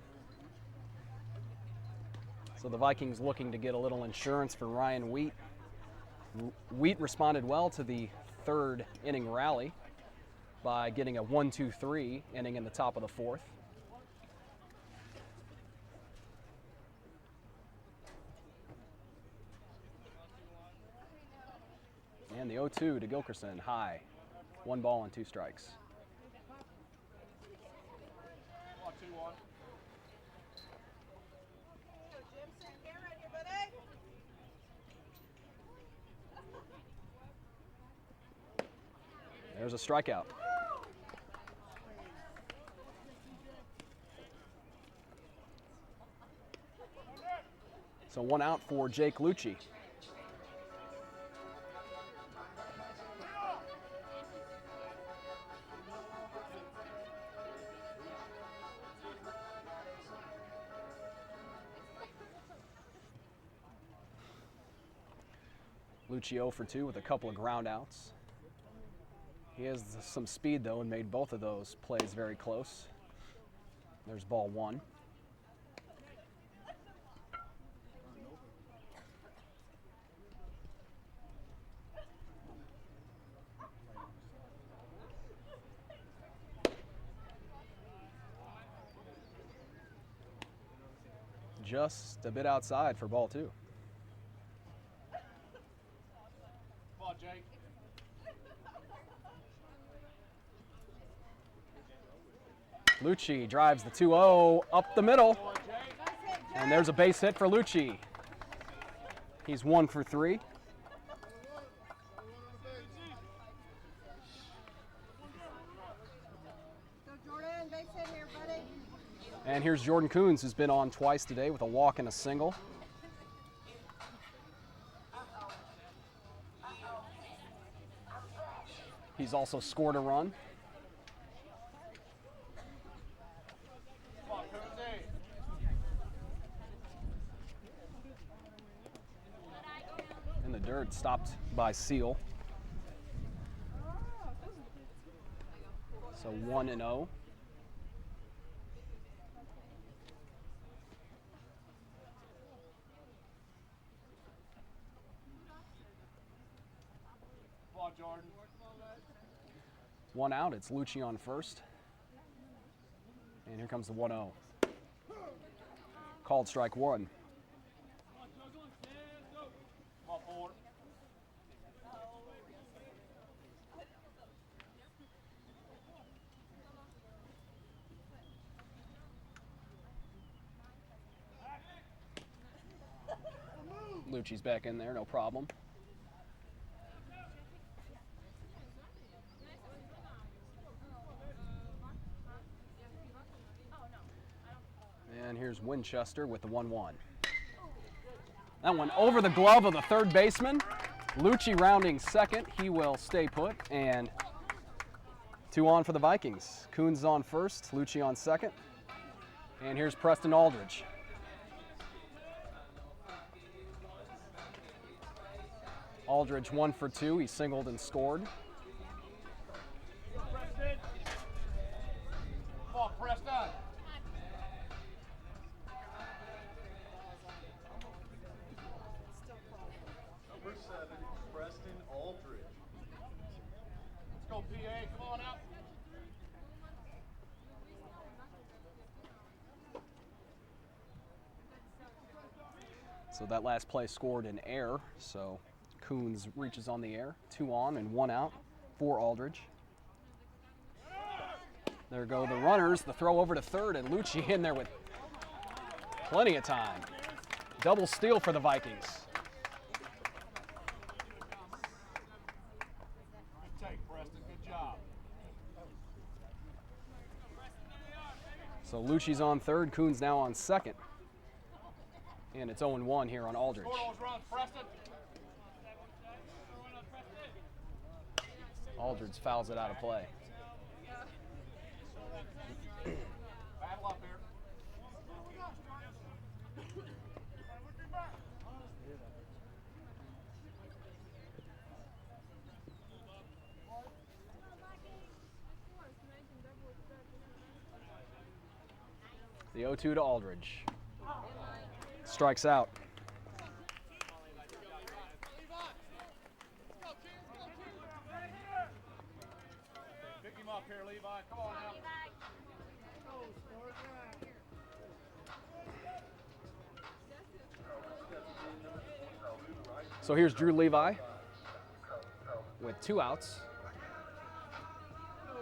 So the Vikings looking to get a little insurance for Ryan Wheat. Wheat responded well to the third inning rally by getting a 1-2-3 inning in the top of the fourth. And the 0-2 to Gilkerson, high. 1 ball and 2 strikes. 2-1. Jefferson, get ready, buddy. There's a strikeout. So 1 out for Jake Lucci. Lucci 0 for 2 with a couple of ground outs. He has some speed though and made both of those plays very close. There's ball 1. Just a bit outside for ball 2. Ball, Jake. Lucci drives the 2-0 up the middle. Ball, Jake. And there's a base hit for Lucci. He's 1 for 3. Go Jordan, base hit here, buddy. And here's Jordan Coons, who's been on twice today with a walk and a single. He's also scored a run. Ball, Coonsy. In the dirt, stopped by Seal. So 1-0. Ball, Jordan. 1 out, it's Lucci on first. And here comes the 1-0. Called strike 1. Ball, 4. Lucci's back in there, no problem. And here's Winchester with the 1-1. That one over the glove of the third baseman. Lucci rounding second. He will stay put. And 2 on for the Vikings. Coons on first, Lucci on second. And here's Preston Aldridge. Aldridge 1 for 2. He singled and scored. Preston. Ball, Preston. Number 7, Preston Aldridge. Let's go, PA. Come on out. So that last play scored in air. So Coons reaches on the air. 2 on and 1 out for Aldridge. There go the runners. The throw over to third, and Lucci in there with plenty of time. Double steal for the Vikings. Good take, Preston. Good job. So Lucci's on third, Coons now on second. And it's 0-1 here on Aldridge. Score those runs, Preston. Aldridge fouls it out of play. Battle up here. The 0-2 to Aldridge. Strikes out. Pick him up here, Levi. Come on now. So here's Drew Levi with 2 outs. Come on,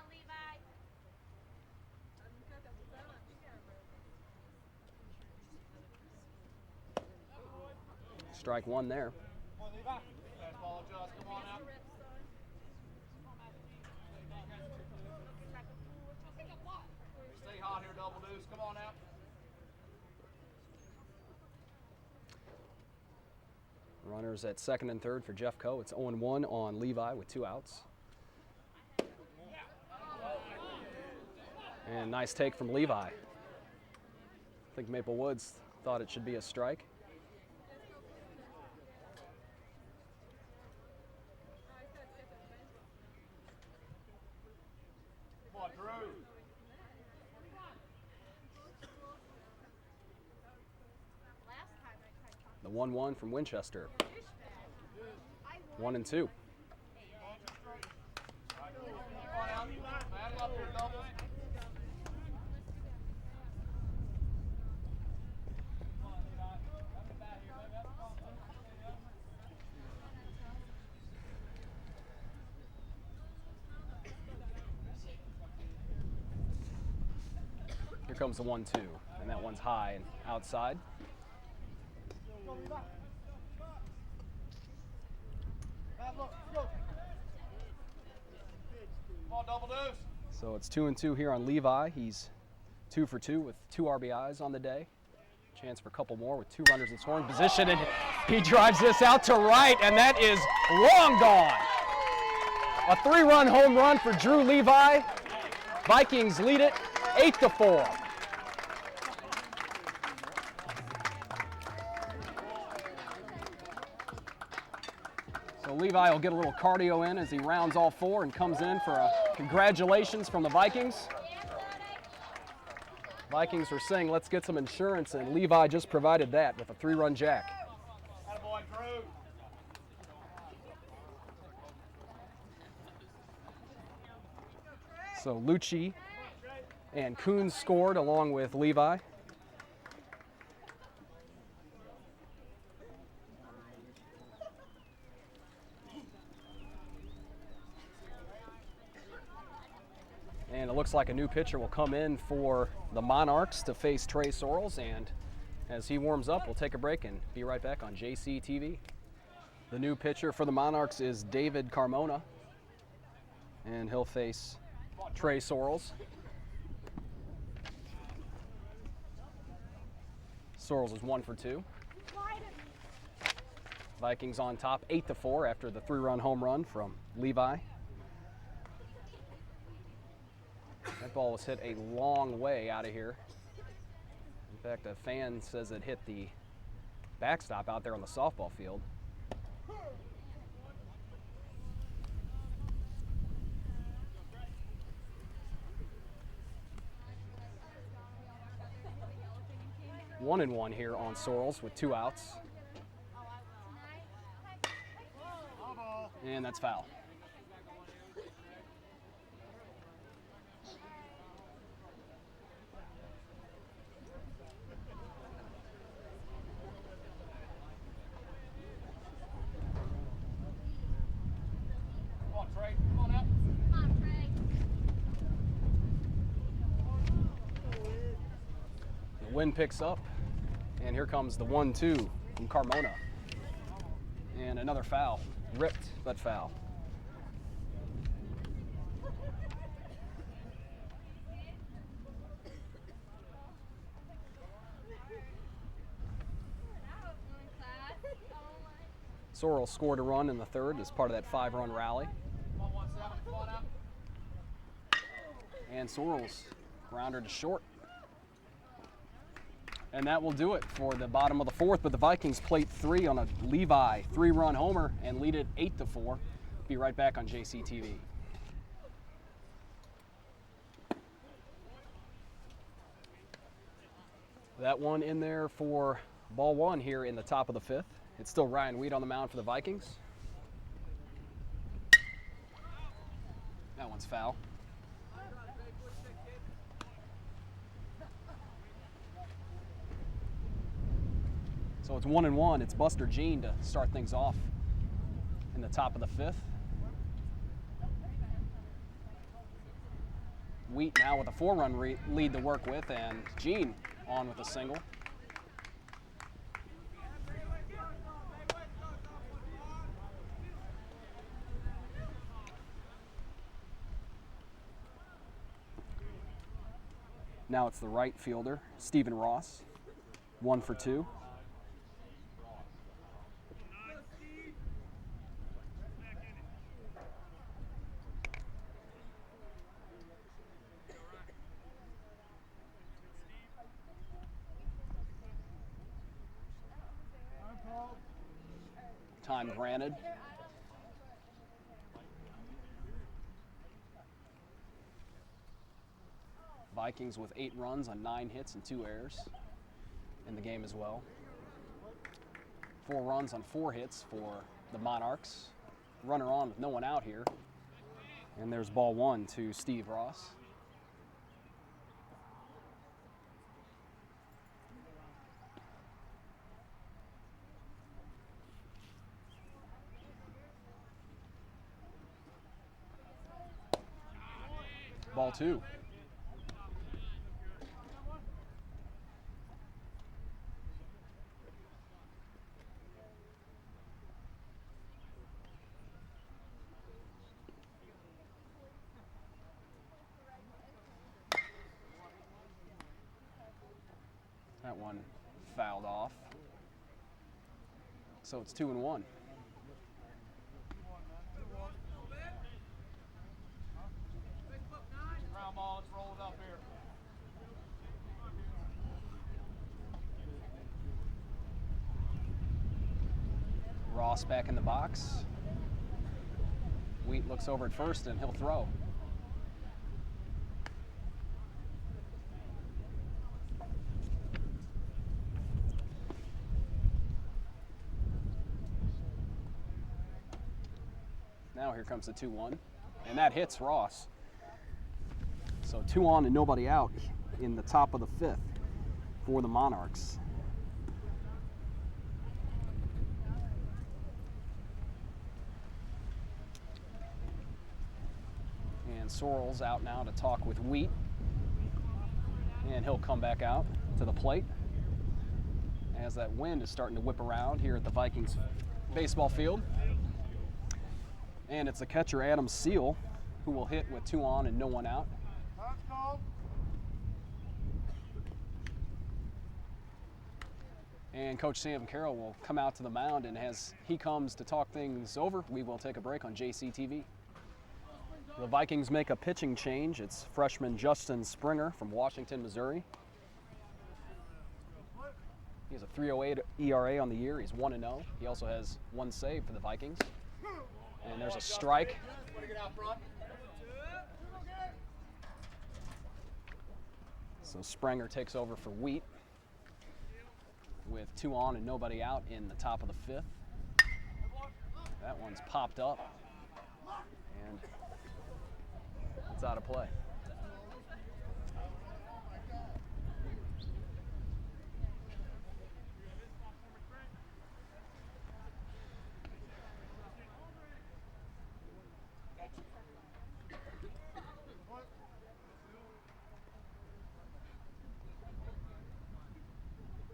Levi. Strike 1 there. Come on, Levi. Fastball adjust. Come on out. Stay hot here, double deuce. Come on out. Runners at second and third for Jeff Coe. It's 0-1 on Levi with 2 outs. And nice take from Levi. I think Maple Woods thought it should be a strike. Come on, Drew. The 1-1 from Winchester. 1 and 2. Come on out. Battle up here, double. Here comes the 1-2, and that one's high and outside. Come on, double deuce. So it's 2-2 here on Levi. He's 2 for 2 with 2 RBIs on the day. Chance for a couple more with 2 runners in scoring position, and he drives this out to right, and that is long gone. A 3-run home run for Drew Levi. Vikings lead it 8-4. So Levi will get a little cardio in as he rounds all 4 and comes in for a congratulations from the Vikings. Vikings were saying, let's get some insurance, and Levi just provided that with a 3-run jack. Attaboy, Drew. So Lucci and Coons scored along with Levi. And it looks like a new pitcher will come in for the Monarchs to face Trey Sorrells. And as he warms up, we'll take a break and be right back on JC TV. The new pitcher for the Monarchs is David Carmona. And he'll face Trey Sorrells. Sorrells is 1 for 2. Vikings on top 8-4 after the 3-run home run from Levi. That ball was hit a long way out of here. In fact, a fan says it hit the backstop out there on the softball field. One and 1 here on Sorrells with 2 outs. And that's foul. Come on, Trey. Come on out. Come on, Trey. The wind picks up, and here comes the 1-2 from Carmona. And another foul. Ripped, but foul. Sorrell scored a run in the third as part of that 5-run rally. Come on, 1-7. Come on out. And Sorrells grounded to short. And that will do it for the bottom of the 4th, but the Vikings plate 3 on a Levi 3-run homer and lead it 8-4. Be right back on JC TV. That one in there for ball one here in the top of the fifth. It's still Ryan Wheat on the mound for the Vikings. That one's foul. So it's 1-1. It's Buster Jean to start things off in the top of the fifth. Wheat now with a 4-run lead to work with, and Jean on with a single. Now it's the right fielder, Stephen Ross, 1 for 2. Time granted. Vikings with 8 runs on 9 hits and 2 errors in the game as well. 4 runs on 4 hits for the Monarchs. Runner on with no one out here. And there's ball one to Steve Ross. Ball two. That one fouled off. So it's 2-1. Ground ball, it's rolled up here. Ross back in the box. Wheat looks over at first and he'll throw. Now here comes the 2-1, and that hits Ross. So 2 on and nobody out in the top of the fifth for the Monarchs. And Sorrell's out now to talk with Wheat, and he'll come back out to the plate as that wind is starting to whip around here at the Vikings baseball field. And it's the catcher, Adam Seal, who will hit with 2 on and no one out. And Coach Sam Carroll will come out to the mound, and as he comes to talk things over, we will take a break on JCTV. The Vikings make a pitching change. It's freshman Justin Springer from Washington, Missouri. He has a 3.08 ERA on the year. He's 1-0. He also has 1 save for the Vikings. And there's a strike. So Springer takes over for Wheat with 2 on and nobody out in the top of the fifth. That one's popped up, and it's out of play.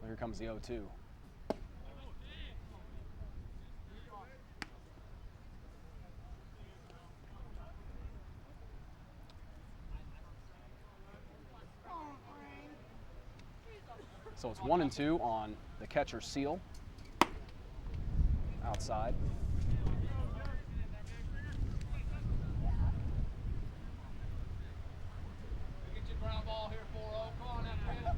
Here comes the 0-2. So it's 1-2 on the catcher, Seal. Outside. Get your ground ball here, 4-0. Come on, that man.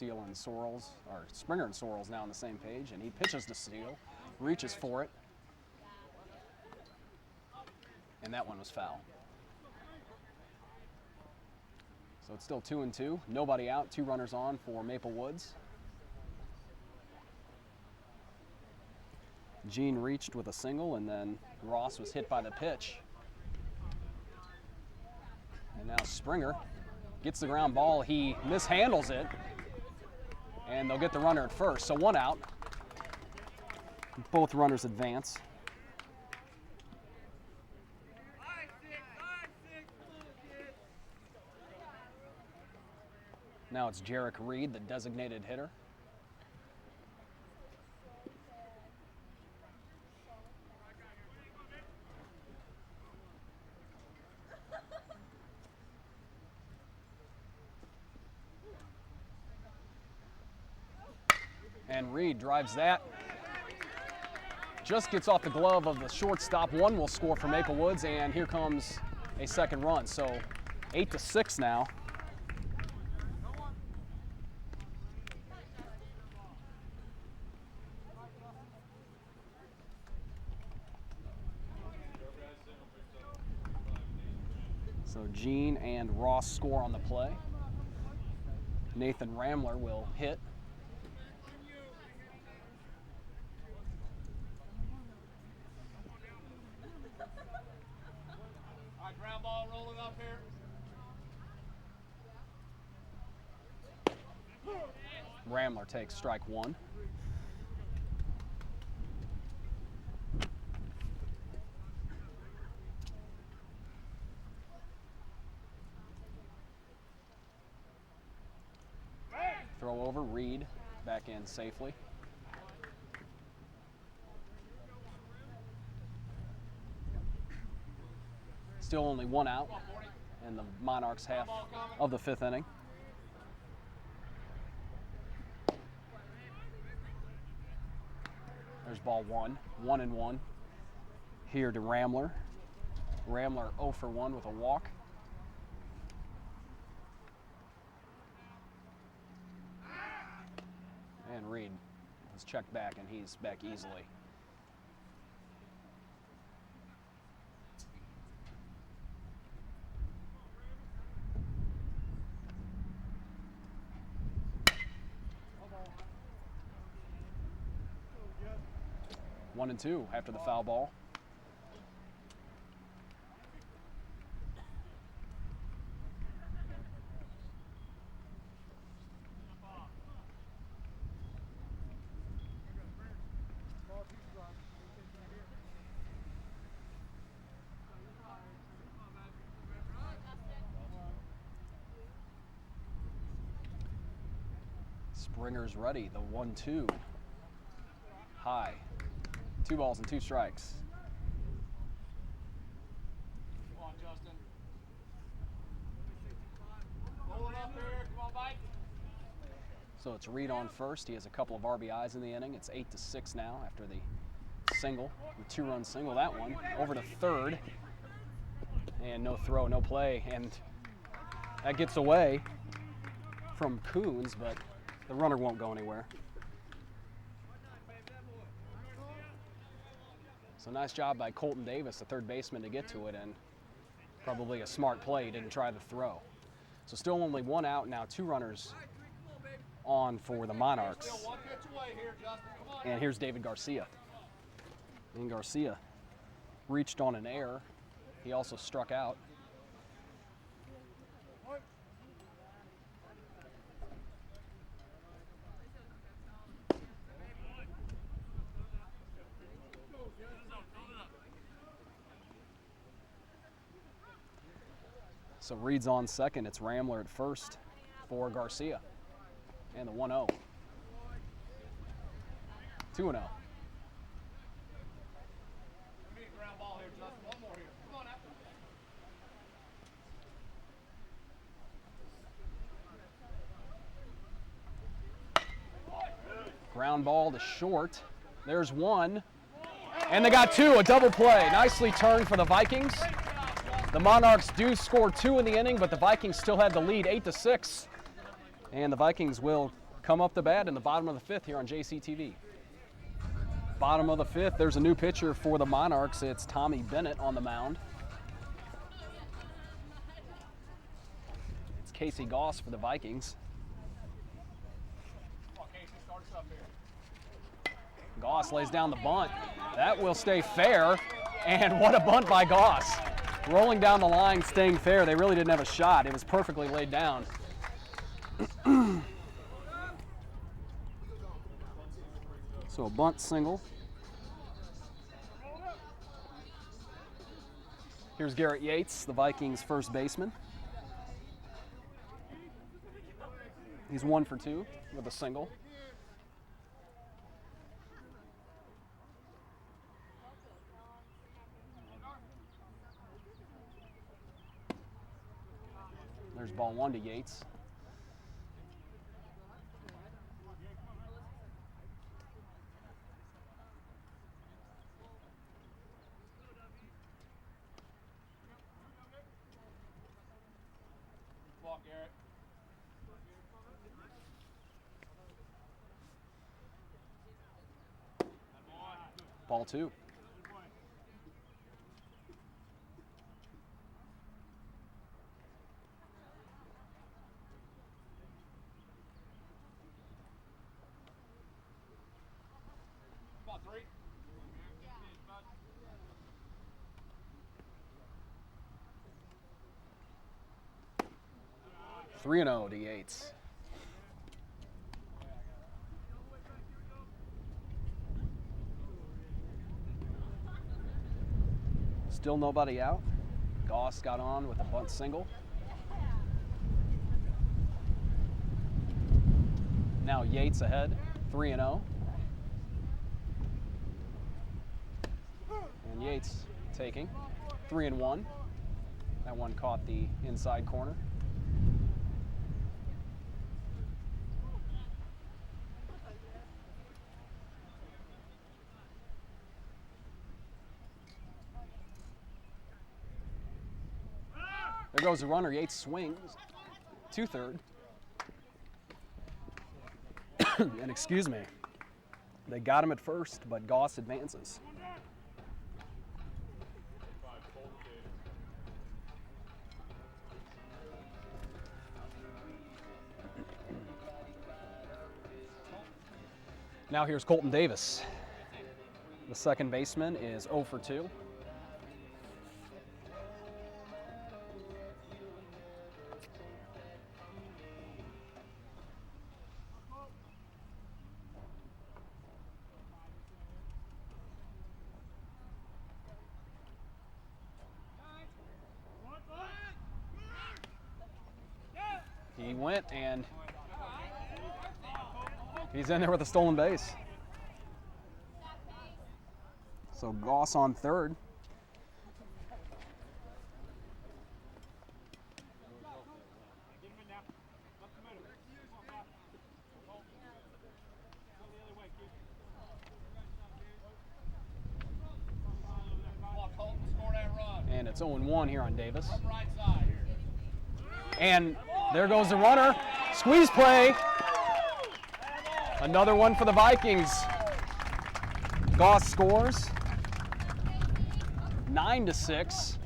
Seal and Sorrells, or Springer and Sorrells now on the same page, and he pitches to Seal, reaches for it, and that one was foul. So it's still 2-2, nobody out, 2 runners on for Maple Woods. Gene reached with a single, and then Ross was hit by the pitch. And now Springer gets the ground ball. He mishandles it, and they'll get the runner at first. So 1 out. Both runners advance. Now it's Jarek Reed, the designated hitter. And Reed drives that. Just gets off the glove of the shortstop. 1 will score for Maple Woods, and here comes a second run. So 8-6 now. So Gene and Ross score on the play. Nathan Ramler will hit. Ground ball rolling up here. Ramler takes strike 1. Throw over, Reed back in safely. Still only 1 out in the Monarchs' half of the 5th inning. There's ball 1, 1-1 here to Ramler. Ramler 0 for 1 with a walk. And Reed was checked back, and he's back easily. One and 2 after the foul ball. Springer's ready, the 1-2. High. 2 balls and 2 strikes. Come on, Justin. Rolling up here. Come on, Mike. So it's Reed on first. He has a couple of RBIs in the inning. It's 8-6 now after the single, the 2-run single. That one over to third. And no throw, no play. And that gets away from Coons, but the runner won't go anywhere. So nice job by Colton Davis, the third baseman, to get to it, and probably a smart play. He didn't try the throw. So still only 1 out now, 2 runners on for the Monarchs. And here's David Garcia. And Garcia reached on an error. He also struck out. So Reed's on second. It's Ramler at first for Garcia. And the 1-0. 2-0. Ground ball to short. There's 1. And they got 2, a double play. Nicely turned for the Vikings. The Monarchs do score 2 in the inning, but the Vikings still had the lead 8-6. And the Vikings will come up to bat in the bottom of the fifth here on JCTV. Bottom of the fifth, there's a new pitcher for the Monarchs. It's Tommy Bennett on the mound. It's Casey Goss for the Vikings. Goss lays down the bunt. That will stay fair, and what a bunt by Goss. Rolling down the line, staying fair. They really didn't have a shot. It was perfectly laid down. So a bunt single. Here's Garrett Yates, the Vikings' first baseman. He's 1 for 2 with a single. There's ball 1 to Yates. Ball 2. Ball 3. 3-0 to Yates. Still nobody out. Goss got on with a bunt single. Now Yates ahead, 3-0. And Yates taking 3-1. That one caught the inside corner. There goes the runner. Yates swings to third. And excuse me, they got him at first, but Goss advances. Now here's Colton Davis. The second baseman is 0 for 2. He went, and he's in there with a stolen base. So Goss on third. And it's 0-1 here on Davis. And there goes the runner. Squeeze play. Another one for the Vikings. Goss scores. 9-6.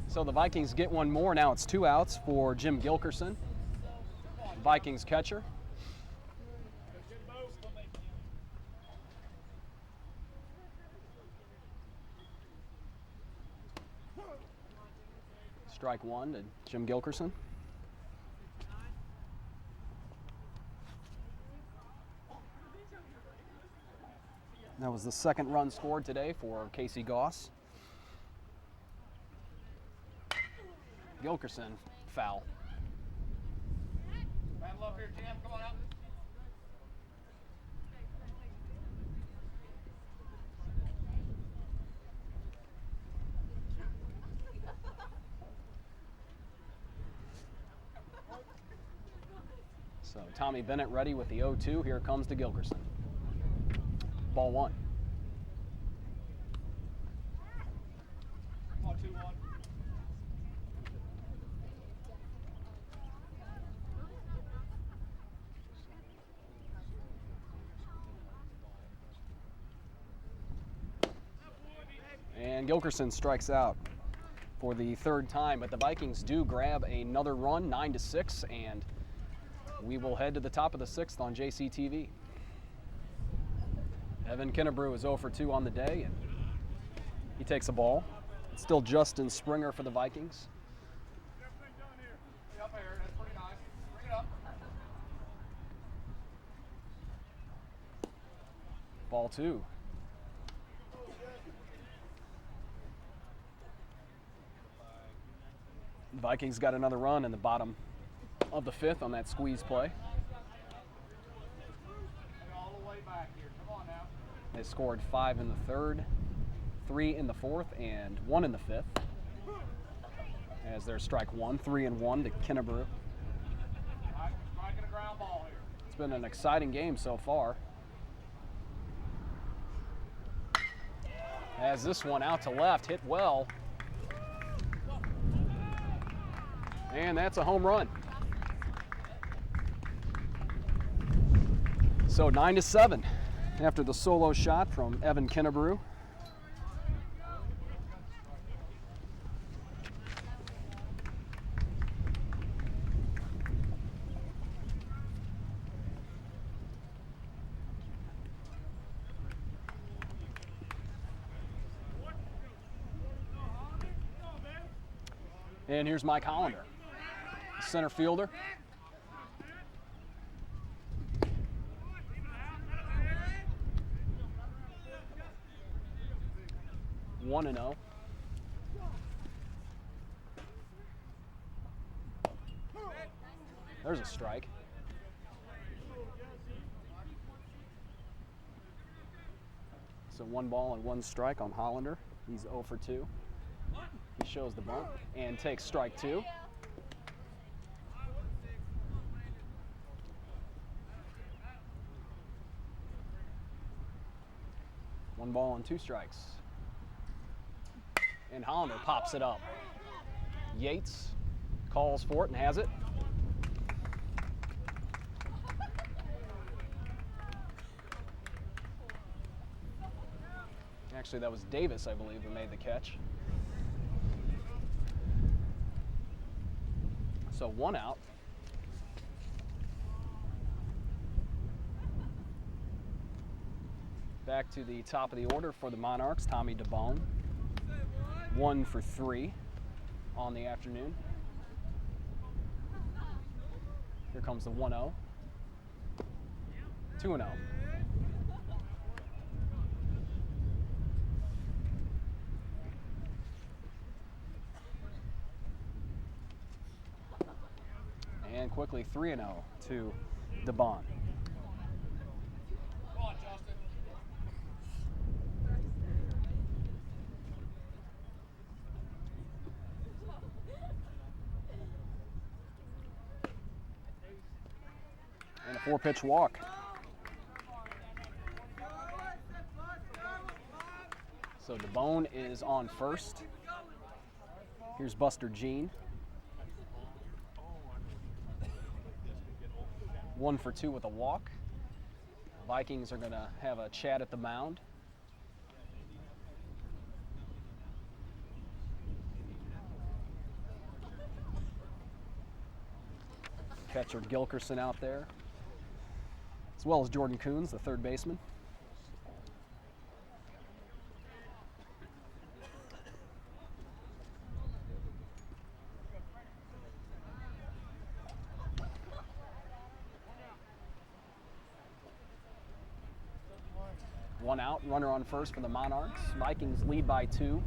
So the Vikings get one more. Now it's 2 outs for Jim Gilkerson, Vikings catcher. Strike 1 to Jim Gilkerson. That was the second run scored today for Casey Goss. Gilkerson, foul. Battle up here, Jim. Come on up. So Tommy Bennett ready with the 0-2. Here comes to Gilkerson. Ball 1. And Gilkerson strikes out for the third time, but the Vikings do grab another run, 9-6, and we will head to the top of the sixth on JCTV. Evan Kinnebrew is 0 for 2 on the day, and he takes a ball. It's still Justin Springer for the Vikings. Ball 2. The Vikings got another run in the bottom of the fifth on that squeeze play. They scored 5 in the third, 3 in the fourth, and 1 in the fifth. As there's strike 1, 3-1 to Kinnebrew. It's been an exciting game so far. As this one out to left, hit well. And that's a home run. So 9-7 after the solo shot from Evan Kinnebrew. And here's Mike Hollander, center fielder. One and 0. There's a strike. So 1 ball and 1 strike on Hollander. He's 0 for 2. He shows the bunt and takes strike 2. One ball and 2 strikes. And Hollander pops it up. Yates calls for it and has it. Actually, that was Davis, I believe, who made the catch. So 1 out. Back to the top of the order for the Monarchs, Tommy DeBone. 1 for 3 on the afternoon. Here comes the 1-0. 2-0. And quickly 3-0 to DeBon. And a 4-pitch walk. So DeBone is on first. Here's Buster Jean. 1 for 2 with a walk. Vikings are going to have a chat at the mound. Catcher Gilkerson out there, as well as Jordan Coons, the third baseman. One out, runner on first for the Monarchs. Vikings lead by 2.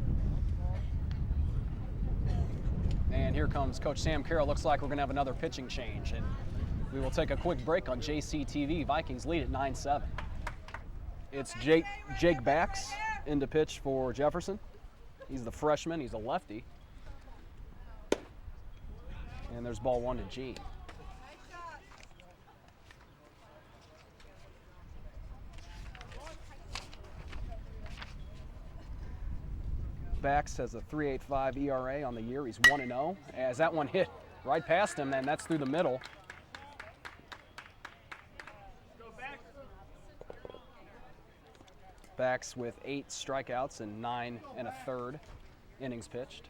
And here comes Coach Sam Carroll. Looks like we're going to have another pitching change. And we will take a quick break on JCTV. Vikings lead at 9-7. It's Jake Bax in to pitch for Jefferson. He's the freshman. He's a lefty. And there's ball 1 to Gene. Bax has a 3.85 ERA on the year. He's 1-0. As that one hit right past him, and that's through the middle. Backs with 8 strikeouts and 9 1/3 innings pitched.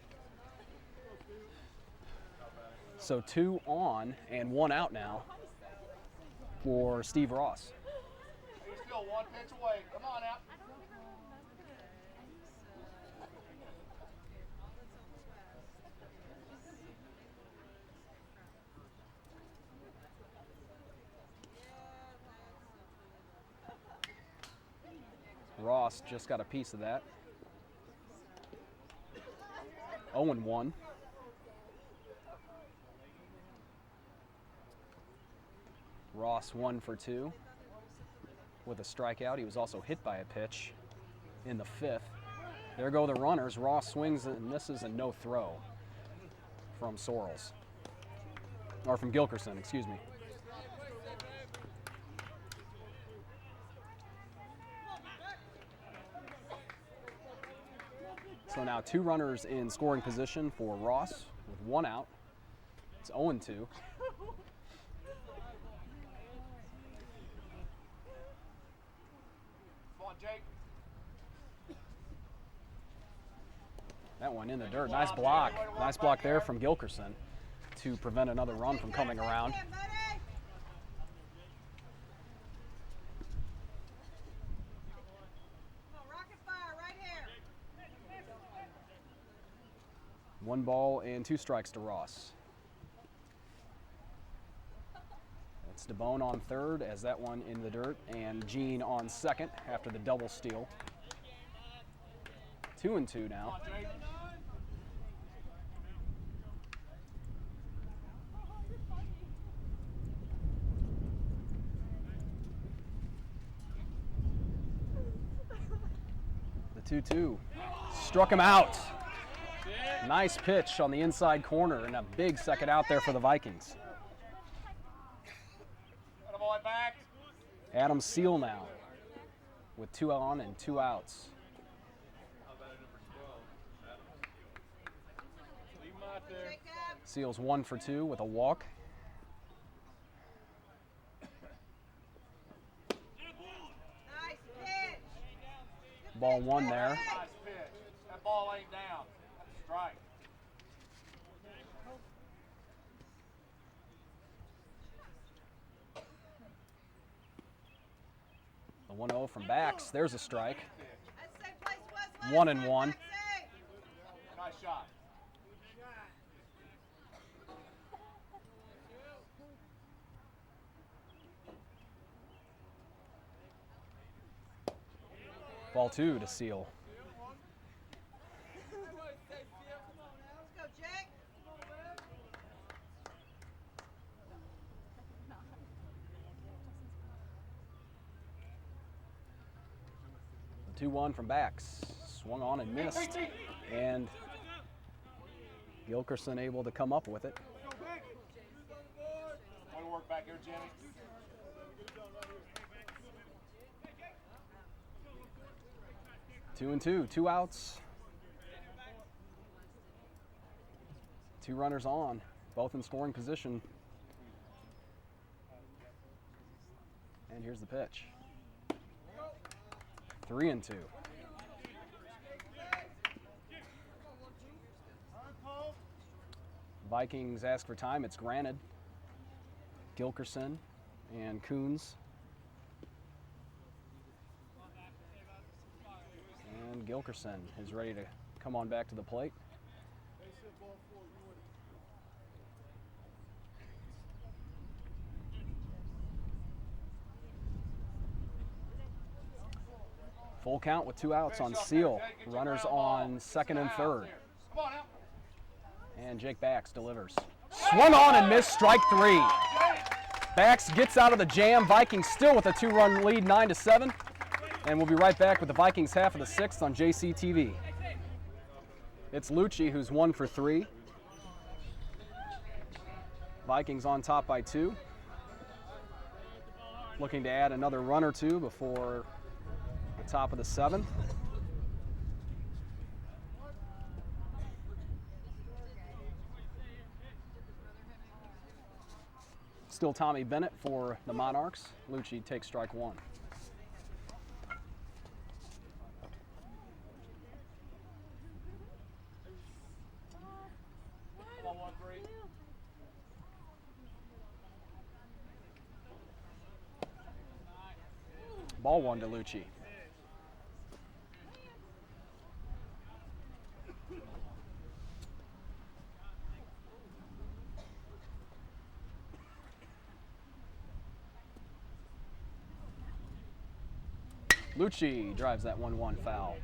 So 2 on and 1 out now for Steve Ross. He's still 1 pitch away. Come on out. Ross just got a piece of that. 0-1. Ross 1 for 2 with a strikeout. He was also hit by a pitch in the 5th. There go the runners. Ross swings and misses, and no throw from Sorrells. Or from Gilkerson, excuse me. So now 2 runners in scoring position for Ross with 1 out. It's 0-2. Come on, Jake. That one in the dirt. Nice block. Nice block there from Gilkerson to prevent another run from coming around. Buddy. Come on, rocket fire right here. 1 ball and 2 strikes to Ross. That's DeBone on third as that one in the dirt, and Gene on second after the double steal. 2-2 now. The 2-2 struck him out. Nice pitch on the inside corner and a big second out there for the Vikings. Back. Adam Seal now with 2 on and 2 outs. Leave him out there. Seal's 1 for 2 with a walk. Nice pitch. Ball 1 there. Nice pitch. That ball ain't down. That's a strike. The 1-0 from Backs. There's a strike. That's the same place it was last 1-1. time, Maxie. Nice shot. Ball 2 to Seal. Let's go, Jake. The 2-1 from Backs. Swung on and missed. And Gilkerson able to come up with it. Way to work back here, Jimmy. 2-2, 2 outs. 2 runners on, both in scoring position. And here's the pitch. 3-2. Vikings ask for time. It's granted. Gilkerson and Coons. And Gilkerson is ready to come on back to the plate. Full count with 2 outs on Seal. Runners on second and third. Come on out. And Jake Backs delivers. Swung on and missed, strike 3. Backs gets out of the jam. Vikings still with a 2-run lead, 9-7. And we'll be right back with the Vikings half of the 6th on JCTV. It's Lucci who's 1 for 3. Vikings on top by 2. Looking to add another run or 2 before the top of the 7th. Still Tommy Bennett for the Monarchs. Lucci takes strike 1. Ball one to Lucci. Lucci drives that 1-1 foul.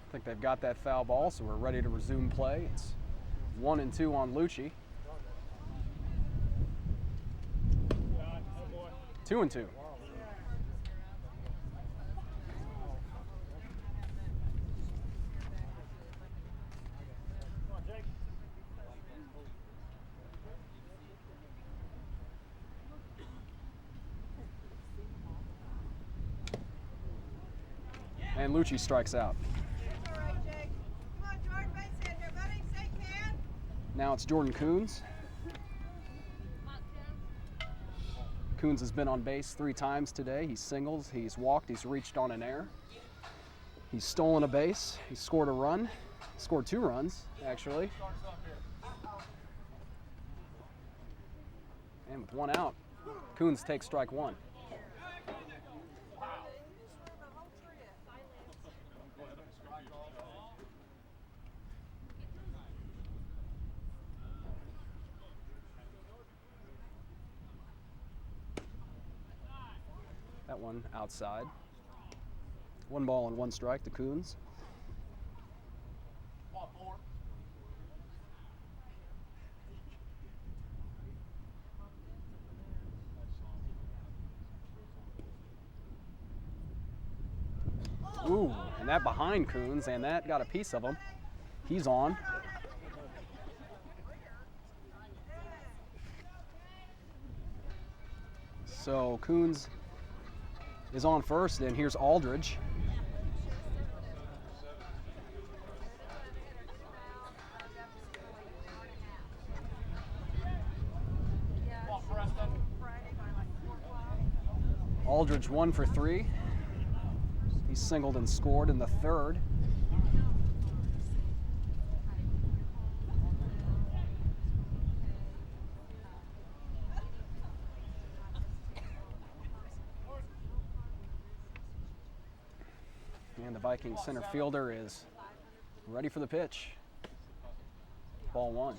I think they've got that foul ball, so we're ready to resume play. It's 1-2 on Lucci. 2-2. And Lucci strikes out. Now it's Jordan Coons. Coons has been on base 3 times today. He's singles, he's walked, he's reached on an error. He's stolen a base, he's scored a run, scored 2 runs, actually. And with 1 out, Coons takes strike 1. That one outside. 1 ball and 1 strike to Coons. Ooh, and that behind Coons, and that got a piece of him. He's on. So Coons is on first, and here's Aldridge. Aldridge 1 for 3. He singled and scored in the 3rd. And the Vikings center fielder is ready for the pitch. Ball 1.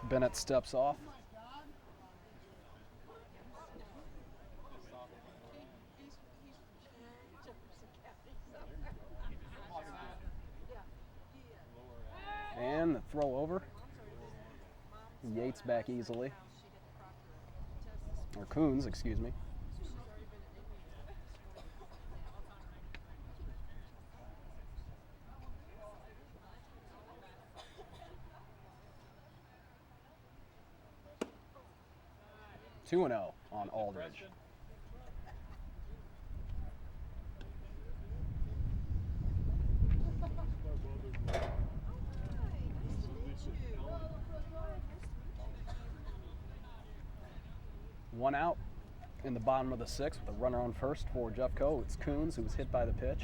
Bennett steps off. And the throw over. Yates back easily. Or Coons, excuse me. Two and 0 on Aldridge. One out in the bottom of the 6th with a runner on first for Jeffco. It's Coons who was hit by the pitch.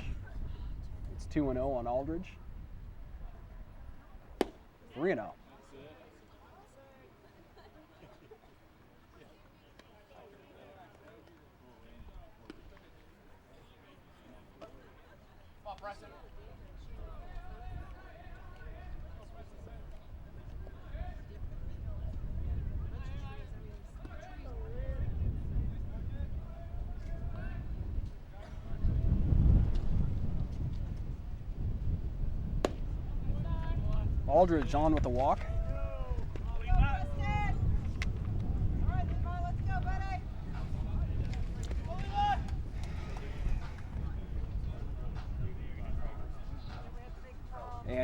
It's 2-0 on Aldridge. 3-0. Aldridge on with the walk.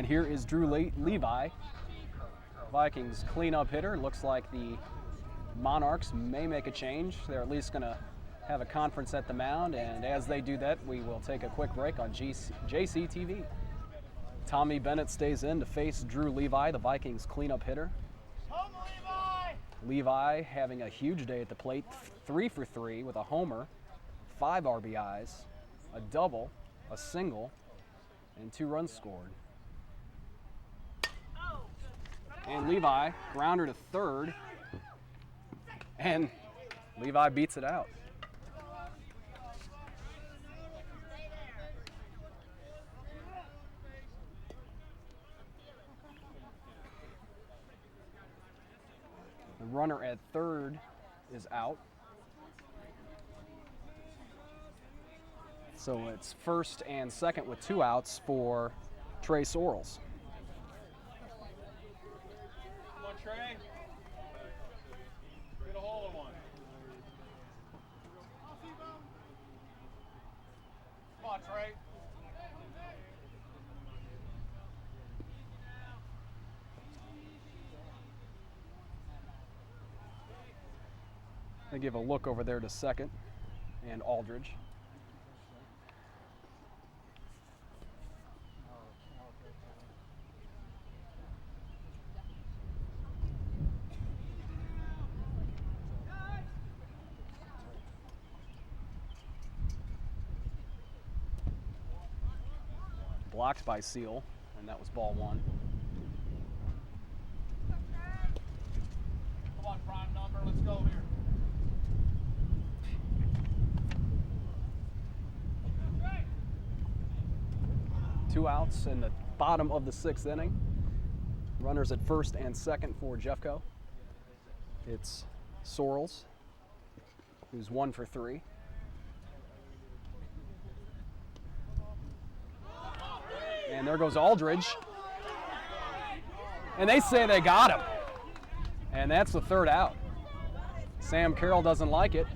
And here is Drew Levi, Vikings cleanup hitter. Looks like the Monarchs may make a change. They're at least going to have a conference at the mound, and as they do that, we will take a quick break on JCTV. Tommy Bennett stays in to face Drew Levi, the Vikings cleanup hitter. Levi having a huge day at the plate, 3 for 3 with a homer, 5 RBIs, a double, a single, and 2 runs scored. And Levi, grounder to third, and Levi beats it out. The runner at third is out. So it's first and second with 2 outs for Trey Sorrells. Come on, Trey. Get a hold of one. Come on, Trey. They give a look over there to second and Aldridge. Blocked by Seal, and that was ball 1. Come on, prime number. Let's go here. 2 outs in the bottom of the 6th inning. Runners at first and second for Jeffco. It's Sorrells, who's 1 for 3. And there goes Aldridge. And they say they got him. And that's the 3rd out. Sam Carroll doesn't like it.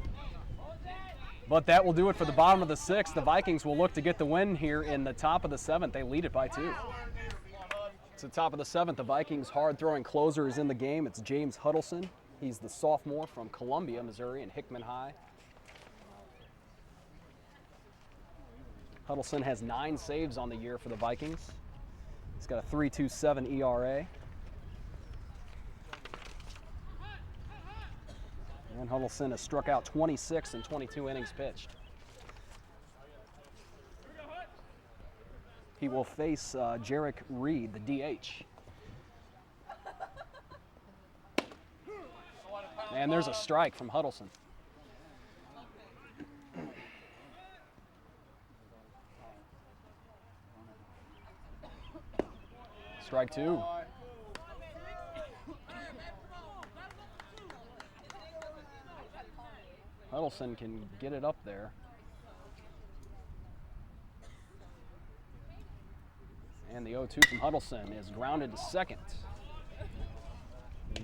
But that will do it for the bottom of the 6th. The Vikings will look to get the win here in the top of the 7th. They lead it by 2. It's the top of the 7th. The Vikings' hard-throwing closer is in the game. It's James Huddleston. He's the sophomore from Columbia, Missouri, and Hickman High. Huddleston has 9 saves on the year for the Vikings. He's got a 3.27 ERA. And Huddleston has struck out 26 in 22 innings pitched. He will face Jarek Reed, the DH. And there's a strike from Huddleston. Strike 2. Huddleston can get it up there. And the 0-2 from Huddleston is grounded to second.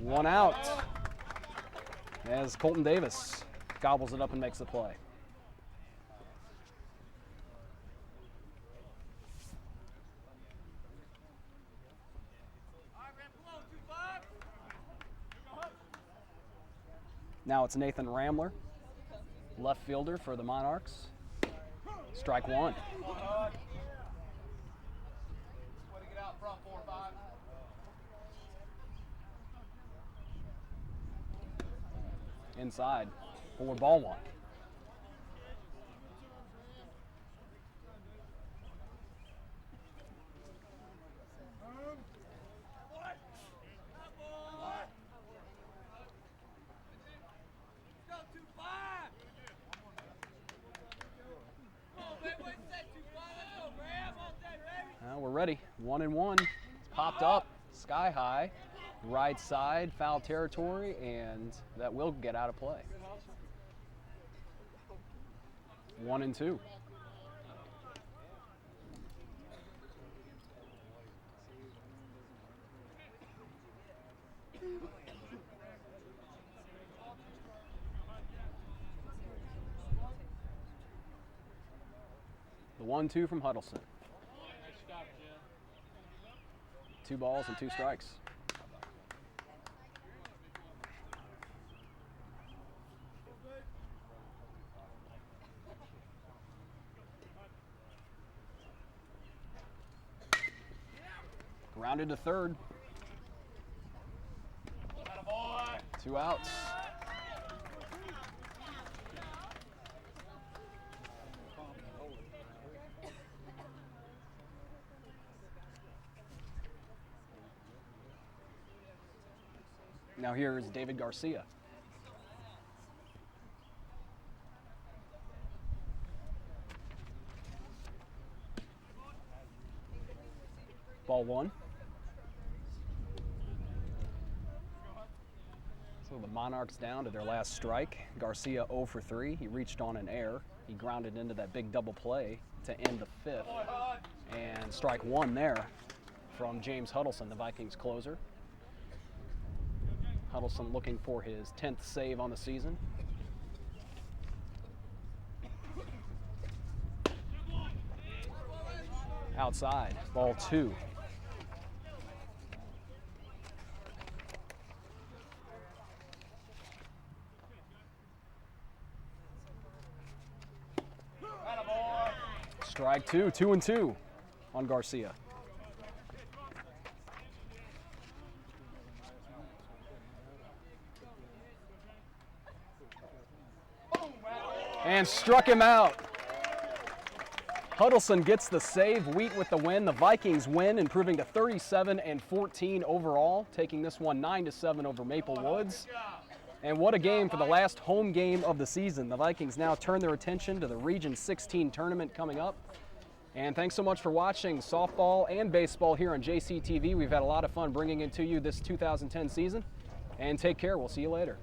1 out as Colton Davis gobbles it up and makes the play. Now it's Nathan Ramler, left fielder for the Monarchs. Strike 1. Way to get out front, 4-5. Inside for ball 1. We're ready. 1-1. It's popped up sky high, right side, foul territory, and that will get out of play. 1-2. The 1-2 from Huddleston. Nice stop, Jim. 2 balls and 2 strikes. Grounded to third. 2 outs. Now here is David Garcia. Ball 1. So the Monarchs down to their last strike. Garcia 0 for 3. He reached on an error. He grounded into that big double play to end the 5th. And strike 1 there from James Huddleston, the Vikings closer. Huddleston looking for his 10th save on the season. Outside, ball 2. Strike 2, 2-2 on Garcia. And struck him out. Huddleston gets the save. Wheat with the win. The Vikings win, improving to 37-14 overall, taking this one 9-7 over Maple Woods. And what a game for the last home game of the season. The Vikings now turn their attention to the Region 16 tournament coming up. And thanks so much for watching softball and baseball here on JCTV. We've had a lot of fun bringing it to you this 2010 season. And take care. We'll see you later.